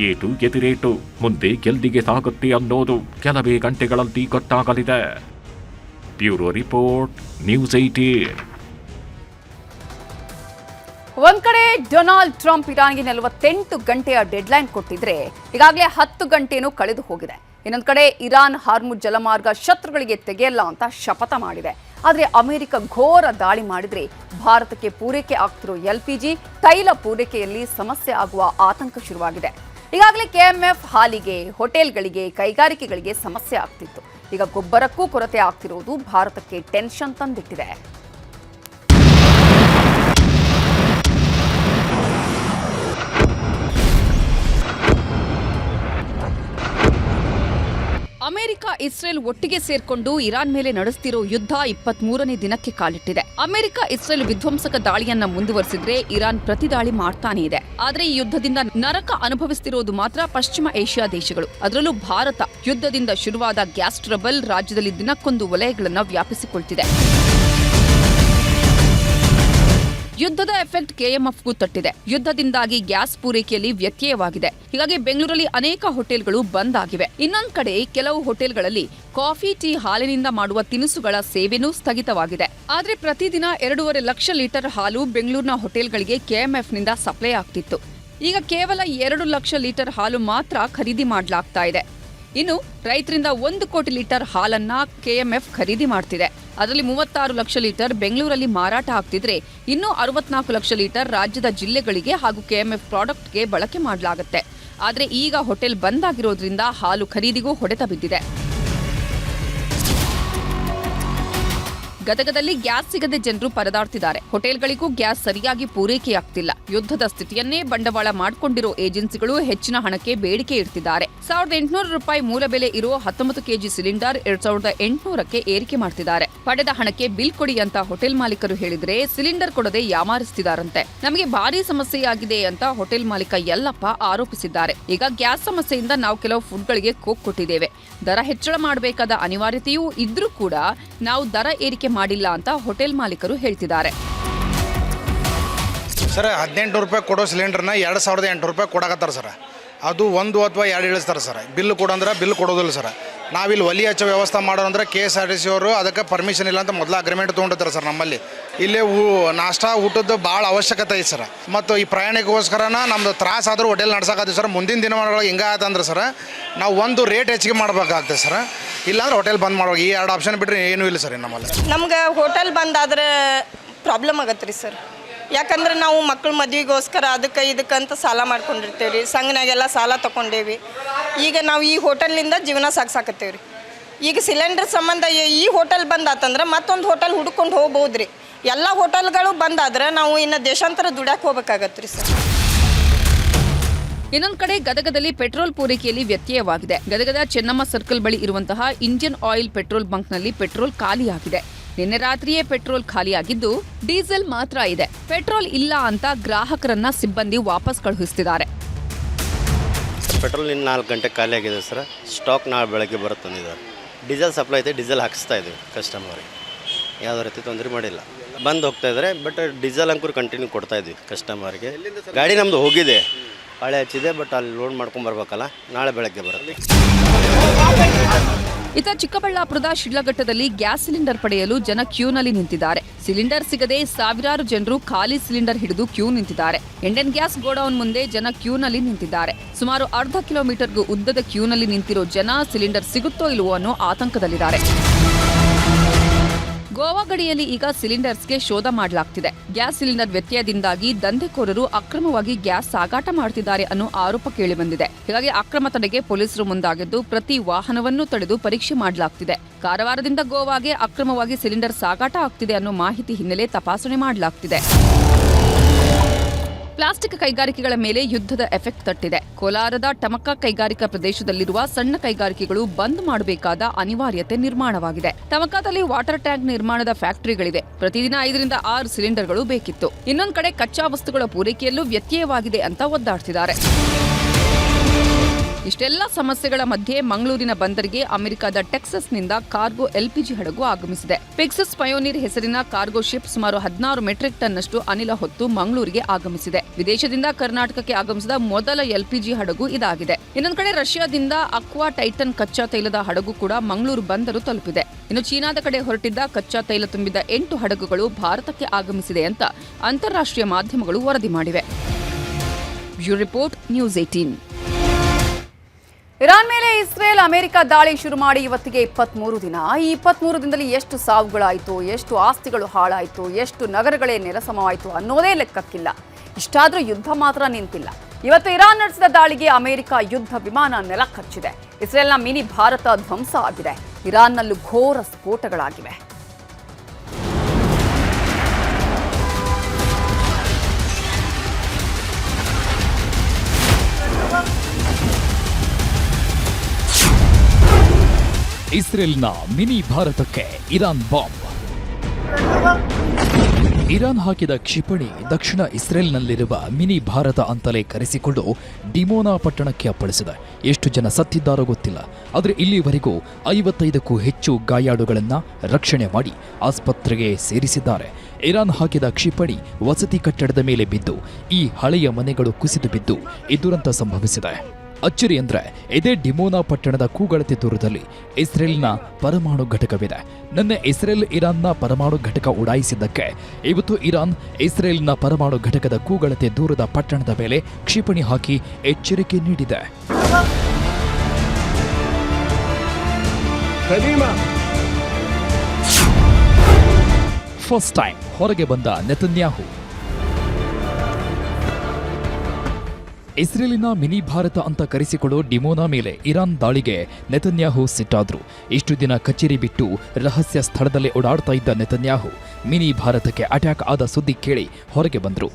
ಏಟು ಎದಿರೇಟು ಮುಂದೆ ಗೆಲ್ಲಿಗೆ ಸಾಗುತ್ತೆ ಅನ್ನೋದು ಕೆಲವೇ ಗಂಟೆಗಳಲ್ಲಿ ಗೊತ್ತಾಗಲಿದೆ. Bureau report, news 18. ಒಂದ್ ಕಡೆ ಡೊನಾಲ್ಡ್ ಟ್ರಂಪ್ ಇರಾನ್ಗೆ 48 ಗಂಟೆಯ ಡೆಡ್ಲೈನ್ ಕೊಟ್ಟಿದ್ರೆ ಈಗಾಗಲೇ 10 ಗಂಟೆನೂ ಕಳೆದು ಹೋಗಿದೆ. ಇನ್ನೊಂದು ಕಡೆ ಇರಾನ್ ಹಾರ್ಮುಜ್ ಜಲಮಾರ್ಗ ಶತ್ರುಗಳಿಗೆ ತೆಗೆಯಲ್ಲ ಅಂತ ಶಪಥ ಮಾಡಿದೆ. ಆದರೆ ಅಮೆರಿಕ ಘೋರ ದಾಳಿ ಮಾಡಿದ್ರೆ ಭಾರತಕ್ಕೆ ಪೂರೈಕೆ ಆಗ್ತಿರೋ LPG ತೈಲ ಪೂರೈಕೆಯಲ್ಲಿ ಸಮಸ್ಯೆ ಆಗುವ ಆತಂಕ ಶುರುವಾಗಿದೆ. ಈಗಾಗಲೇ KMF ಹಾಲಿಗೆ, ಹೋಟೆಲ್ಗಳಿಗೆ, ಕೈಗಾರಿಕೆಗಳಿಗೆ ಸಮಸ್ಯೆ ಆಗ್ತಿತ್ತು. ಈಗ ಗೊಬ್ಬರಕ್ಕೂ ಕೊರತೆ ಆಗ್ತಿರೋದು ಭಾರತಕ್ಕೆ ಟೆನ್ಷನ್ ತಂದಿಟ್ಟಿದೆ. ಅಮೆರಿಕ, ಇಸ್ರೇಲ್ ಒಟ್ಟಿಗೆ ಸೇರ್ಕೊಂಡು ಇರಾನ್ ಮೇಲೆ ನಡೆಸ್ತಿರೋ ಯುದ್ಧ 23ನೇ ದಿನಕ್ಕೆ ಕಾಲಿಟ್ಟಿದೆ. ಅಮೆರಿಕ, ಇಸ್ರೇಲ್ ವಿಧ್ವಂಸಕ ದಾಳಿಯನ್ನ ಮುಂದುವರೆಸಿದ್ರೆ ಇರಾನ್ ಪ್ರತಿದಾಳಿ ಮಾಡ್ತಾನೇ ಇದೆ. ಆದ್ರೆ ಈ ಯುದ್ಧದಿಂದ ನರಕ ಅನುಭವಿಸ್ತಿರೋದು ಮಾತ್ರ ಪಶ್ಚಿಮ ಏಷ್ಯಾ ದೇಶಗಳು. ಅದರಲ್ಲೂ ಭಾರತ. ಯುದ್ಧದಿಂದ ಶುರುವಾದ ಗ್ಯಾಸ್ ಟ್ರಬಲ್ ರಾಜ್ಯದಲ್ಲಿ ದಿನಕ್ಕೊಂದು ವಲಯಗಳನ್ನ ವ್ಯಾಪಿಸಿಕೊಳ್ತಿದೆ. ಯುದ್ಧದ ಎಫೆಕ್ಟ್ KMFಗೂ ತಟ್ಟಿದೆ. ಯುದ್ಧದಿಂದಾಗಿ ಗ್ಯಾಸ್ ಪೂರೈಕೆಯಲ್ಲಿ ವ್ಯತ್ಯಯವಾಗಿದೆ. ಹೀಗಾಗಿ ಬೆಂಗಳೂರಲ್ಲಿ ಅನೇಕ ಹೋಟೆಲ್ಗಳು ಬಂದ್ ಆಗಿವೆ. ಇನ್ನೊಂದು ಕಡೆ ಕೆಲವು ಹೋಟೆಲ್ಗಳಲ್ಲಿ ಕಾಫಿ, ಟೀ, ಹಾಲಿನಿಂದ ಮಾಡುವ ತಿನಿಸುಗಳ ಸೇವೆನೂ ಸ್ಥಗಿತವಾಗಿದೆ. ಆದ್ರೆ ಪ್ರತಿದಿನ 2.5 ಲಕ್ಷ ಲೀಟರ್ ಹಾಲು ಬೆಂಗಳೂರಿನ ಹೋಟೆಲ್ಗಳಿಗೆ KMFನಿಂದ ಸಪ್ಲೈ ಆಗ್ತಿತ್ತು. ಈಗ ಕೇವಲ 2 ಲಕ್ಷ ಲೀಟರ್ ಹಾಲು ಮಾತ್ರ ಖರೀದಿ ಮಾಡಲಾಗ್ತಾ ಇದೆ. ಇನ್ನು ರೈತರಿಂದ 1 ಕೋಟಿ ಲೀಟರ್ ಹಾಲನ್ನ KMF ಖರೀದಿ ಮಾಡ್ತಿದೆ. ಅದರಲ್ಲಿ 36 ಲಕ್ಷ ಲೀಟರ್ ಬೆಂಗಳೂರಲ್ಲಿ ಮಾರಾಟ ಆಗ್ತಿದ್ರೆ ಇನ್ನೂ 64 ಲಕ್ಷ ಲೀಟರ್ ರಾಜ್ಯದ ಜಿಲ್ಲೆಗಳಿಗೆ ಹಾಗೂ KMF ಪ್ರಾಡಕ್ಟ್ಗೆ ಬಳಕೆ ಮಾಡಲಾಗುತ್ತೆ. ಆದ್ರೆ ಈಗ ಹೋಟೆಲ್ ಬಂದ್ ಆಗಿರೋದ್ರಿಂದ ಹಾಲು ಖರೀದಿಗೂ ಹೊಡೆತ ಬಿದ್ದಿದೆ. ಗದಗದಲ್ಲಿ ಗ್ಯಾಸ್ ಸಿಗದೆ ಜನರು ಪರದಾಡ್ತಿದ್ದಾರೆ. ಹೋಟೆಲ್ಗಳಿಗೂ ಗ್ಯಾಸ್ ಸರಿಯಾಗಿ ಪೂರೈಕೆಯಾಗ್ತಿಲ್ಲ. ಯುದ್ಧದ ಸ್ಥಿತಿಯನ್ನೇ ಬಂಡವಾಳ ಮಾಡಿಕೊಂಡಿರೋ ಏಜೆನ್ಸಿಗಳು ಹೆಚ್ಚಿನ ಹಣಕ್ಕೆ ಬೇಡಿಕೆ ಇಡ್ತಿದ್ದಾರೆ. 1800 ರೂಪಾಯಿ ಮೂಲ ಬೆಲೆ ಇರೋ 19 ಕೆಜಿ ಸಿಲಿಂಡರ್ 2800ಕ್ಕೆ ಏರಿಕೆ ಮಾಡ್ತಿದ್ದಾರೆ. ಪಡೆದ ಹಣಕ್ಕೆ ಬಿಲ್ ಕೊಡಿ ಅಂತ ಹೋಟೆಲ್ ಮಾಲೀಕರು ಹೇಳಿದ್ರೆ ಸಿಲಿಂಡರ್ ಕೊಡದೆ ಯಾಮಾರಿಸ್ತಿದಾರಂತೆ. ನಮಗೆ ಭಾರಿ ಸಮಸ್ಯೆಯಾಗಿದೆ ಅಂತ ಹೋಟೆಲ್ ಮಾಲೀಕ ಯಲ್ಲಪ್ಪ ಆರೋಪಿಸಿದ್ದಾರೆ. ಈಗ ಗ್ಯಾಸ್ ಸಮಸ್ಯೆಯಿಂದ ನಾವು ಕೆಲವು ಫುಡ್ಗಳಿಗೆ ಕೋಕ್ ಕೊಟ್ಟಿದ್ದೇವೆ. ದರ ಹೆಚ್ಚಳ ಮಾಡಬೇಕಾದ ಅನಿವಾರ್ಯತೆಯೂ ಇದ್ರೂ ಕೂಡ ನಾವು ದರ ಏರಿಕೆ ಮಾಡಿಲ್ಲ ಅಂತ ಹೋಟೆಲ್ ಮಾಲೀಕರು ಹೇಳ್ತಿದ್ದಾರೆ. ಸರ್ 1800 ರೂಪಾಯಿ ಕೊಡೋ ಸಿಲಿಂಡರ್ನ 2800 ರೂಪಾಯಿ ಕೊಡಕತ್ತಾರೆ ಸರ್. ಅದು 1 ಅಥವಾ 2 ಇಳಿಸ್ತಾರೆ ಸರ್. ಬಿಲ್ ಕೊಡಂದ್ರೆ ಬಿಲ್ ಕೊಡೋದಿಲ್ಲ ಸರ್. ನಾವಿಲ್ಲಿ ಒಲಿ ಹಚ್ಚೋ ವ್ಯವಸ್ಥೆ ಮಾಡೋರಂದ್ರೆ KSRTC ಅವರು ಅದಕ್ಕೆ ಪರ್ಮಿಷನ್ ಇಲ್ಲ ಅಂತ ಮೊದಲು ಅಗ್ರಿಮೆಂಟ್ ತೊಗೊಂಡಿರ್ತಾರೆ ಸರ್. ನಮ್ಮಲ್ಲಿ ಇಲ್ಲೇ ನಾಷ್ಟಾ ಊಟದ್ದು ಭಾಳ ಅವಶ್ಯಕತೆ ಐತೆ ಸರ್. ಮತ್ತು ಈ ಪ್ರಯಾಣಿಕಗೋಸ್ಕರನ ನಮ್ಮದು ತ್ರಾಸ ಆದರೂ ಹೋಟೆಲ್ ನಡ್ಸೋಕತ್ತೀವಿ ಸರ್. ಮುಂದಿನ ದಿನಮಾನಗಳಿಗೆ ಹಿಂಗೆ ಆಯ್ತಂದ್ರೆ ಸರ್ ನಾವು ಒಂದು ರೇಟ್ ಹೆಚ್ಚಿಗೆ ಮಾಡಬೇಕಾಗ್ತದೆ ಸರ್. ಇಲ್ಲಾಂದ್ರೆ ಹೋಟೆಲ್ ಬಂದ್ ಮಾಡ್ಬೇಕು. ಈ 2 ಆಪ್ಷನ್ ಬಿಟ್ಟರೆ ಏನೂ ಇಲ್ಲ ಸರ್ ನಮ್ಮಲ್ಲಿ. ನಮ್ಗೆ ಹೋಟೆಲ್ ಬಂದಾದ್ರೆ ಪ್ರಾಬ್ಲಮ್ ಆಗತ್ತೆ ರೀ ಸರ್. ಯಾಕಂದ್ರೆ ನಾವು ಮಕ್ಕಳ ಮದುವೆಗೋಸ್ಕರ ಅದಕ್ಕೆ ಇದಕ್ಕಂತ ಸಾಲ ಮಾಡ್ಕೊಂಡಿರ್ತೇವೆ ರೀ. ಸಂಘನಾಗೆಲ್ಲ ಸಾಲ ತೊಗೊಂಡೇವಿ. ಈಗ ನಾವು ಈ ಹೋಟೆಲ್ನಿಂದ ಜೀವನ ಸಾಗಿಸಾಕತ್ತೇವೆ ರೀ. ಈಗ ಸಿಲಿಂಡರ್ ಸಂಬಂಧ ಈ ಹೋಟೆಲ್ ಬಂದಾತಂದ್ರೆ ಮತ್ತೊಂದು ಹೋಟೆಲ್ ಹುಡ್ಕೊಂಡು ಹೋಗ್ಬೋದು ರೀ. ಎಲ್ಲ ಹೋಟೆಲ್ಗಳು ಬಂದಾದ್ರೆ ನಾವು ಇನ್ನು ದೇಶಾಂತರ ದುಡ್ಯಾಕೆ ಹೋಗ್ಬೇಕಾಗತ್ತೆ ರೀ ಸರ್. ಇನ್ನೊಂದು ಕಡೆ ಗದಗದಲ್ಲಿ ಪೆಟ್ರೋಲ್ ಪೂರೈಕೆಯಲ್ಲಿ ವ್ಯತ್ಯಯವಾಗಿದೆ. ಗದಗದ ಚೆನ್ನಮ್ಮ ಸರ್ಕಲ್ ಬಳಿ ಇರುವಂತಹ ಇಂಡಿಯನ್ ಆಯಿಲ್ ಪೆಟ್ರೋಲ್ ಬಂಕ್ನಲ್ಲಿ ಪೆಟ್ರೋಲ್ ಖಾಲಿಯಾಗಿದೆ. ನಿನ್ನೆ ರಾತ್ರಿಯೇ ಪೆಟ್ರೋಲ್ ಖಾಲಿಯಾಗಿದ್ದು ಡೀಸೆಲ್ ಮಾತ್ರ ಇದೆ. ಪೆಟ್ರೋಲ್ ಇಲ್ಲ ಅಂತ ಗ್ರಾಹಕರನ್ನ ಸಿಬ್ಬಂದಿ ವಾಪಸ್ ಕಳುಹಿಸುತ್ತಿದ್ದಾರೆ. ಪೆಟ್ರೋಲ್ ಇನ್ನು 4 ಗಂಟೆ ಖಾಲಿ ಆಗಿದೆ ಸರ್. ಸ್ಟಾಕ್ ನಾಳೆ ಬೆಳಗ್ಗೆ ಬರುತ್ತಂದಿದ್ದಾರೆ. ಡೀಸೆಲ್ ಸಪ್ಲೈ ಐತೆ, ಡೀಸೆಲ್ ಹಾಕಿಸ್ತಾ ಇದ್ದೀವಿ ಕಸ್ಟಮರಿಗೆ. ಯಾವುದೇ ರೀತಿ ತೊಂದರೆ ಮಾಡಿಲ್ಲ. ಬಂದು ಹೋಗ್ತಾ ಇದ್ದಾರೆ. ಬಟ್ ಡೀಸೆಲ್ ಅಂಕೂರು ಕಂಟಿನ್ಯೂ ಕೊಡ್ತಾ ಇದ್ವಿ ಕಸ್ಟಮರ್ಗೆ. ಗಾಡಿ ನಮ್ಮದು ಹೋಗಿದೆ, ಹಳೆ ಹಚ್ಚಿದೆ. ಬಟ್ ಅಲ್ಲಿ ಲೋಡ್ ಮಾಡ್ಕೊಂಬರ್ಬೇಕಲ್ಲ, ನಾಳೆ ಬೆಳಗ್ಗೆ ಬರುತ್ತೆ. ಇತ್ತ ಚಿಕ್ಕಬಳ್ಳಾಪುರದ ಶಿಡ್ಲಘಟ್ಟದಲ್ಲಿ ಗ್ಯಾಸ್ ಸಿಲಿಂಡರ್ ಪಡೆಯಲು ಜನ ಕ್ಯೂನಲ್ಲಿ ನಿಂತಿದ್ದಾರೆ. ಸಿಲಿಂಡರ್ ಸಿಗದೆ ಸಾವಿರಾರು ಜನರು ಖಾಲಿ ಸಿಲಿಂಡರ್ ಹಿಡಿದು ಕ್ಯೂ ನಿಂತಿದ್ದಾರೆ. ಇಂಡಿಯನ್ ಗ್ಯಾಸ್ ಗೋಡೌನ್ ಮುಂದೆ ಜನ ಕ್ಯೂನಲ್ಲಿ ನಿಂತಿದ್ದಾರೆ. ಸುಮಾರು ಅರ್ಧ ಕಿಲೋಮೀಟರ್ಗೂ ಉದ್ದದ ಕ್ಯೂನಲ್ಲಿ ನಿಂತಿರೋ ಜನ ಸಿಲಿಂಡರ್ ಸಿಗುತ್ತೋ ಇಲ್ವೋ ಅನ್ನೋ ಆತಂಕದಲ್ಲಿದ್ದಾರೆ. ಗೋವಾ ಗಡಿಯಲ್ಲಿ ಈಗ ಸಿಲಿಂಡರ್ಸ್ಗೆ ಶೋಧ ಮಾಡಲಾಗ್ತಿದೆ. ಗ್ಯಾಸ್ ಸಿಲಿಂಡರ್ ವ್ಯತ್ಯಯದಿಂದಾಗಿ ದಂಧೆಕೋರರು ಅಕ್ರಮವಾಗಿ ಗ್ಯಾಸ್ ಸಾಗಾಟ ಮಾಡುತ್ತಿದ್ದಾರೆ ಅನ್ನೋ ಆರೋಪ ಕೇಳಿಬಂದಿದೆ. ಹೀಗಾಗಿ ಅಕ್ರಮ ತಡೆಗೆ ಪೊಲೀಸರು ಮುಂದಾಗಿದ್ದು ಪ್ರತಿ ವಾಹನವನ್ನು ತಡೆದು ಪರೀಕ್ಷೆ ಮಾಡಲಾಗ್ತಿದೆ. ಕಾರವಾರದಿಂದ ಗೋವಾಗೆ ಅಕ್ರಮವಾಗಿ ಸಿಲಿಂಡರ್ ಸಾಗಾಟ ಆಗ್ತಿದೆ ಅನ್ನೋ ಮಾಹಿತಿ ಹಿನ್ನೆಲೆ ತಪಾಸಣೆ ಮಾಡಲಾಗ್ತಿದೆ. ಪ್ಲಾಸ್ಟಿಕ್ ಕೈಗಾರಿಕೆಗಳ ಮೇಲೆ ಯುದ್ಧದ ಎಫೆಕ್ಟ್ ತಟ್ಟಿದೆ. ಕೋಲಾರದ ಟಮಕ ಕೈಗಾರಿಕಾ ಪ್ರದೇಶದಲ್ಲಿರುವ ಸಣ್ಣ ಕೈಗಾರಿಕೆಗಳು ಬಂದ್ ಮಾಡಬೇಕಾದ ಅನಿವಾರ್ಯತೆ ನಿರ್ಮಾಣವಾಗಿದೆ. ಟಮಕದಲ್ಲಿ ವಾಟರ್ ಟ್ಯಾಂಕ್ ನಿರ್ಮಾಣದ ಫ್ಯಾಕ್ಟರಿಗಳಿವೆ. ಪ್ರತಿದಿನ 5 ರಿಂದ 6 ಸಿಲಿಂಡರ್ಗಳು ಬೇಕಿತ್ತು. ಇನ್ನೊಂದು ಕಡೆ ಕಚ್ಚಾ ವಸ್ತುಗಳ ಪೂರೈಕೆಯಲ್ಲೂ ವ್ಯತ್ಯಯವಾಗಿದೆ ಅಂತ ಒದ್ದಾಡ್ತಿದ್ದಾರೆ. ಇಷ್ಟೆಲ್ಲ ಸಮಸ್ಯೆಗಳ ಮಧ್ಯೆ ಮಂಗಳೂರಿನ ಬಂದರಿಗೆ ಅಮೆರಿಕದ ಟೆಕ್ಸಸ್ನಿಂದ ಕಾರ್ಗೋ LPG ಹಡಗು ಆಗಮಿಸಿದೆ. ಪಿಕ್ಸಸ್ ಪಯೋನೀರ್ ಹೆಸರಿನ ಕಾರ್ಗೋ ಶಿಪ್ ಸುಮಾರು 16 ಮೆಟ್ರಿಕ್ ಟನ್ನಷ್ಟು ಅನಿಲ ಹೊತ್ತು ಮಂಗಳೂರಿಗೆ ಆಗಮಿಸಿದೆ. ವಿದೇಶದಿಂದ ಕರ್ನಾಟಕಕ್ಕೆ ಆಗಮಿಸಿದ ಮೊದಲ LPG ಹಡಗು ಇದಾಗಿದೆ. ಇನ್ನೊಂದು ಕಡೆ ರಷ್ಯಾದಿಂದ ಅಕ್ವಾ ಟೈಟನ್ ಕಚ್ಚಾ ತೈಲದ ಹಡಗು ಕೂಡ ಮಂಗಳೂರು ಬಂದರು ತಲುಪಿದೆ. ಇನ್ನು ಚೀನಾದ ಕಡೆ ಹೊರಟಿದ್ದ ಕಚ್ಚಾ ತೈಲ ತುಂಬಿದ 8 ಹಡಗುಗಳು ಭಾರತಕ್ಕೆ ಆಗಮಿಸಿದೆ ಅಂತ ಅಂತಾರಾಷ್ಟ್ರೀಯ ಮಾಧ್ಯಮಗಳು ವರದಿ ಮಾಡಿವೆ. Bureau report, news 18. ಇರಾನ್ ಮೇಲೆ ಇಸ್ರೇಲ್ ಅಮೆರಿಕ ದಾಳಿ ಶುರು ಮಾಡಿ ಇವತ್ತಿಗೆ 23 ದಿನ. ಈ 23 ದಿನದಲ್ಲಿ ಎಷ್ಟು ಸಾವುಗಳಾಯಿತು, ಎಷ್ಟು ಆಸ್ತಿಗಳು ಹಾಳಾಯಿತು, ಎಷ್ಟು ನಗರಗಳೇ ನೆಲಸಮವಾಯಿತು ಅನ್ನೋದೇ ಲೆಕ್ಕಕ್ಕಿಲ್ಲ. ಇಷ್ಟಾದರೂ ಯುದ್ಧ ಮಾತ್ರ ನಿಂತಿಲ್ಲ. ಇವತ್ತು ಇರಾನ್ ನಡೆಸಿದ ದಾಳಿಗೆ ಅಮೆರಿಕ ಯುದ್ಧ ವಿಮಾನ ನೆಲಕಚ್ಚಿದೆ. ಇಸ್ರೇಲ್ನ ಮಿನಿ ಭಾರತ ಧ್ವಂಸ ಆಗಿದೆ. ಇರಾನ್ನಲ್ಲೂ ಘೋರ ಸ್ಫೋಟಗಳಾಗಿವೆ. ಇಸ್ರೇಲ್ನ ಮಿನಿ ಭಾರತಕ್ಕೆ ಇರಾನ್ ಬಾಂಬ್. ಇರಾನ್ ಹಾಕಿದ ಕ್ಷಿಪಣಿ ದಕ್ಷಿಣ ಇಸ್ರೇಲ್ನಲ್ಲಿರುವ ಮಿನಿ ಭಾರತ ಅಂತಲೇ ಕರೆಸಿಕೊಂಡು ಡಿಮೋನಾ ಪಟ್ಟಣಕ್ಕೆ ಅಪ್ಪಳಿಸಿದೆ. ಎಷ್ಟು ಜನ ಸತ್ತಿದ್ದಾರೋ ಗೊತ್ತಿಲ್ಲ. ಆದರೆ ಇಲ್ಲಿವರೆಗೂ 55ಕ್ಕೂ ಹೆಚ್ಚು ಗಾಯಾಳುಗಳನ್ನು ರಕ್ಷಣೆ ಮಾಡಿ ಆಸ್ಪತ್ರೆಗೆ ಸೇರಿಸಿದ್ದಾರೆ. ಇರಾನ್ ಹಾಕಿದ ಕ್ಷಿಪಣಿ ವಸತಿ ಕಟ್ಟಡದ ಮೇಲೆ ಬಿದ್ದು ಈ ಹಳೆಯ ಮನೆಗಳು ಕುಸಿದು ಬಿದ್ದು ಈ ದುರಂತ ಸಂಭವಿಸಿದೆ. ಅಚ್ಚರಿ ಅಂದ್ರೆ ಇದೇ ಡಿಮೋನಾ ಪಟ್ಟಣದ ಕೂಗಳತೆ ದೂರದಲ್ಲಿ ಇಸ್ರೇಲ್ನ ಪರಮಾಣು ಘಟಕವಿದೆ. ನಿನ್ನೆ ಇಸ್ರೇಲ್ ಇರಾನ್ನ ಪರಮಾಣು ಘಟಕ ಉಡಾಯಿಸಿದ್ದಕ್ಕೆ ಇವತ್ತು ಇರಾನ್ ಇಸ್ರೇಲ್ನ ಪರಮಾಣು ಘಟಕದ ಕೂಗಳತೆ ದೂರದ ಪಟ್ಟಣದ ಮೇಲೆ ಕ್ಷಿಪಣಿ ಹಾಕಿ ಎಚ್ಚರಿಕೆ ನೀಡಿದೆ. ಫಸ್ಟ್ ಟೈಮ್ ಹೊರಗೆ ಬಂದ ನೆತನ್ಯಾಹು. ಇಸ್ರೇಲಿನ ಮಿನಿ ಭಾರತ ಅಂತ ಕರೆಸಿಕೊಳ್ಳೋ ಡಿಮೋನಾ ಮೇಲೆ ಇರಾನ್ ದಾಳಿಗೆ ನೆತನ್ಯಾಹು ಸಿಟ್ಟಾದ್ರು. ಇಷ್ಟು ದಿನ ಕಚೇರಿ ಬಿಟ್ಟು ರಹಸ್ಯ ಸ್ಥಳದಲ್ಲೇ ಓಡಾಡ್ತಾ ಇದ್ದ ನೆತನ್ಯಾಹು ಮಿನಿ ಭಾರತಕ್ಕೆ ಅಟ್ಯಾಕ್ ಆದ ಸುದ್ದಿ ಕೇಳಿ ಹೊರಗೆ ಬಂದರು.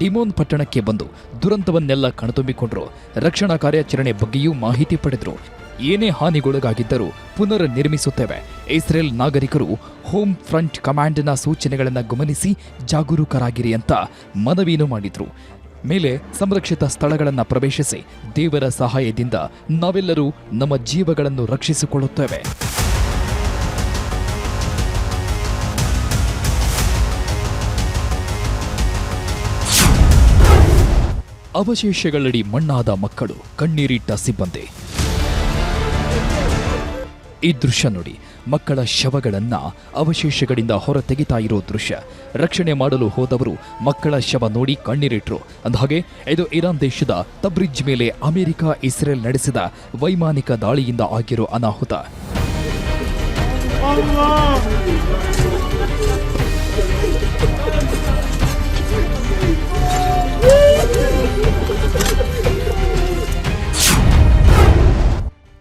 ಡಿಮೋನ್ ಪಟ್ಟಣಕ್ಕೆ ಬಂದು ದುರಂತವನ್ನೆಲ್ಲ ಕಣ್ತುಂಬಿಕೊಂಡ್ರು. ರಕ್ಷಣಾ ಕಾರ್ಯಾಚರಣೆ ಬಗ್ಗೆಯೂ ಮಾಹಿತಿ ಪಡೆದ್ರು. ಏನೇ ಹಾನಿಗೊಳಗಾಗಿದ್ದರೂ ಪುನರ್ ನಿರ್ಮಿಸುತ್ತೇವೆ. ಇಸ್ರೇಲ್ ನಾಗರಿಕರು ಹೋಮ್ ಫ್ರಂಟ್ ಕಮಾಂಡ್ನ ಸೂಚನೆಗಳನ್ನು ಗಮನಿಸಿ ಜಾಗರೂಕರಾಗಿರಿ ಅಂತ ಮನವಿಯನ್ನು ಮಾಡಿದ್ರು. ಮೇಲೆ ಸಂರಕ್ಷಿತ ಸ್ಥಳಗಳನ್ನು ಪ್ರವೇಶಿಸಿ ದೇವರ ಸಹಾಯದಿಂದ ನಾವೆಲ್ಲರೂ ನಮ್ಮ ಜೀವಗಳನ್ನು ರಕ್ಷಿಸಿಕೊಳ್ಳುತ್ತೇವೆ. ಅವಶೇಷಗಳಡಿ ಮಣ್ಣಾದ ಮಕ್ಕಳು, ಕಣ್ಣೀರಿಟ್ಟ ಸಿಬ್ಬಂದಿ. ಈ ದೃಶ್ಯ ನೋಡಿ, ಮಕ್ಕಳ ಶವಗಳನ್ನ ಅವಶೇಷಗಳಿಂದ ಹೊರ ತೆಗಿತಾ ಇರೋ ದೃಶ್ಯ. ರಕ್ಷಣೆ ಮಾಡಲು ಹೋದವರು ಮಕ್ಕಳ ಶವ ನೋಡಿ ಕಣ್ಣೀರಿಟ್ರು. ಅಂದಹಾಗೆ ಇದು ಇರಾನ್ ದೇಶದ ತಬ್ರಿಜ್ ಮೇಲೆ ಅಮೆರಿಕ ಇಸ್ರೇಲ್ ನಡೆಸಿದ ವೈಮಾನಿಕ ದಾಳಿಯಿಂದ ಆಗಿರೋ ಅನಾಹುತ.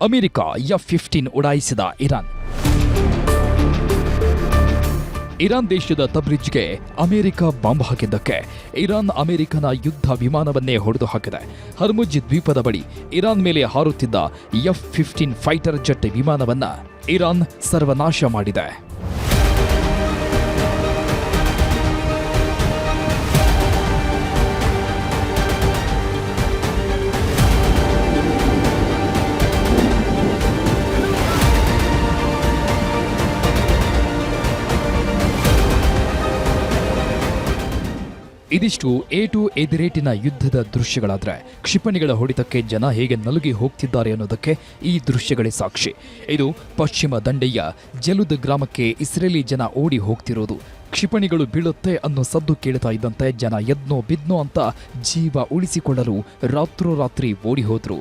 ಅಮೆರಿಕ F-15 ಉಡಾಯಿಸಿದ ಇರಾನ್ ದೇಶದ ತಬ್ರಿಜ್ಗೆ ಅಮೆರಿಕ ಬಾಂಬ್ ಹಾಕಿದ್ದಕ್ಕೆ ಇರಾನ್ ಅಮೆರಿಕನ ಯುದ್ಧ ವಿಮಾನವನ್ನೇ ಹೊಡೆದು ಹಾಕಿದೆ. ಹರ್ಮುಜ್ ದ್ವೀಪದ ಬಳಿ ಇರಾನ್ ಮೇಲೆ ಹಾರುತ್ತಿದ್ದ F-15 ಫೈಟರ್ ಜೆಟ್ ವಿಮಾನವನ್ನ ಇರಾನ್ ಸರ್ವನಾಶ ಮಾಡಿದೆ. ಇದಿಷ್ಟು A2 ಎದಿರೇಟಿನ ಯುದ್ಧದ ದೃಶ್ಯಗಳಾದ್ರೆ, ಕ್ಷಿಪಣಿಗಳ ಹೊಡೆತಕ್ಕೆ ಜನ ಹೇಗೆ ನಲುಗಿ ಹೋಗ್ತಿದ್ದಾರೆ ಅನ್ನೋದಕ್ಕೆ ಈ ದೃಶ್ಯಗಳೇ ಸಾಕ್ಷಿ. ಇದು ಪಶ್ಚಿಮ ದಂಡೆಯ ಜಲುದ್ ಗ್ರಾಮಕ್ಕೆ ಇಸ್ರೇಲಿ ಜನ ಓಡಿ ಹೋಗ್ತಿರೋದು. ಕ್ಷಿಪಣಿಗಳು ಬೀಳುತ್ತೆ ಅನ್ನೋ ಸದ್ದು ಕೇಳ್ತಾ ಇದ್ದಂತೆ ಜನ ಎದ್ನೋ ಬಿದ್ನೋ ಅಂತ ಜೀವ ಉಳಿಸಿಕೊಳ್ಳಲು ರಾತ್ರೋರಾತ್ರಿ ಓಡಿ ಹೋದ್ರು.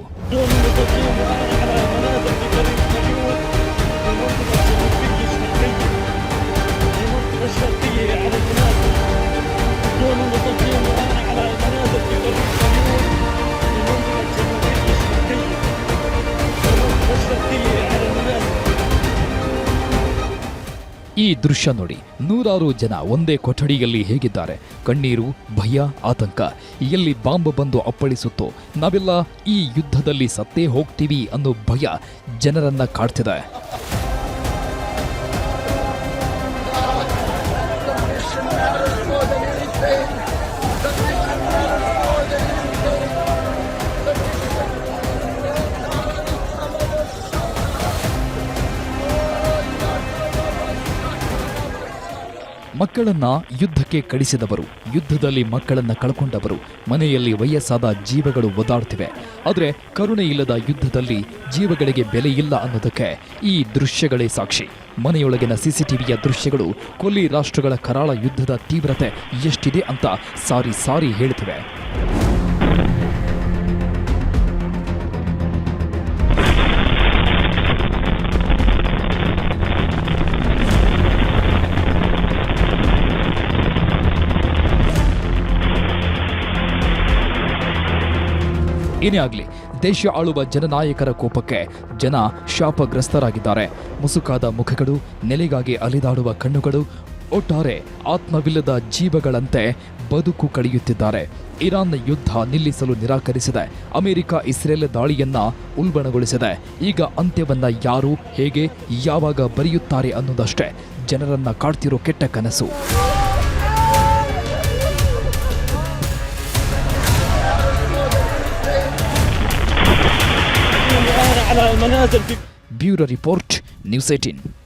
ಈ ದೃಶ್ಯ ನೋಡಿ, ನೂರಾರು ಜನ ಒಂದೇ ಕೊಠಡಿಯಲ್ಲಿ ಹೇಗಿದ್ದಾರೆ. ಕಣ್ಣೀರು, ಭಯ, ಆತಂಕ. ಎಲ್ಲಿ ಬಾಂಬ್ ಬಂದು ಅಪ್ಪಳಿಸುತ್ತೋ, ನಾವೆಲ್ಲ ಈ ಯುದ್ಧದಲ್ಲಿ ಸತ್ತೇ ಹೋಗ್ತೀವಿ ಅನ್ನೋ ಭಯ ಜನರನ್ನ ಕಾಡ್ತಿದೆ. ಮಕ್ಕಳನ್ನ ಯುದ್ಧಕ್ಕೆ ಕಳಿಸಿದವರು, ಯುದ್ಧದಲ್ಲಿ ಮಕ್ಕಳನ್ನ ಕಳ್ಕೊಂಡವರು, ಮನೆಯಲ್ಲಿ ವಯಸ್ಸಾದ ಜೀವಗಳು ಒದಾಡ್ತಿವೆ. ಆದರೆ ಕರುಣೆ ಇಲ್ಲದ ಯುದ್ಧದಲ್ಲಿ ಜೀವಗಳಿಗೆ ಬೆಲೆ ಇಲ್ಲ ಅನ್ನೋದಕ್ಕೆ ಈ ದೃಶ್ಯಗಳೇ ಸಾಕ್ಷಿ. ಮನೆಯೊಳಗಿನ CCTVಯ ದೃಶ್ಯಗಳು ಕೊಲ್ಲಿ ರಾಷ್ಟ್ರಗಳ ಕರಾಳ ಯುದ್ಧದ ತೀವ್ರತೆ ಎಷ್ಟಿದೆ ಅಂತ ಸಾರಿ ಹೇಳ್ತಿವೆ. ಏನೇ ಆಗಲಿ, ದೇಶ ಆಳುವ ಜನನಾಯಕರ ಕೋಪಕ್ಕೆ ಜನ ಶಾಪಗ್ರಸ್ತರಾಗಿದ್ದಾರೆ. ಮುಸುಕಾದ ಮುಖಗಳು, ನೆಲೆಗಾಗಿ ಅಲಿದಾಡುವ ಕಣ್ಣುಗಳು, ಒಟ್ಟಾರೆ ಆತ್ಮವಿಲ್ಲದ ಜೀವಗಳಂತೆ ಬದುಕು ಕಳೆಯುತ್ತಿದ್ದಾರೆ. ಇರಾನ್ ಯುದ್ಧ ನಿಲ್ಲಿಸಲು ನಿರಾಕರಿಸಿದೆ. ಅಮೆರಿಕ ಇಸ್ರೇಲ್ ದಾಳಿಯನ್ನ ಉಲ್ಬಣಗೊಳಿಸಿದೆ. ಈಗ ಅಂತ್ಯವನ್ನ ಯಾರು, ಹೇಗೆ, ಯಾವಾಗ ಬರೆಯುತ್ತಾರೆ ಅನ್ನೋದಷ್ಟೇ ಜನರನ್ನ ಕಾಡ್ತಿರೋ ಕೆಟ್ಟ ಕನಸು. Bureau report, news 18.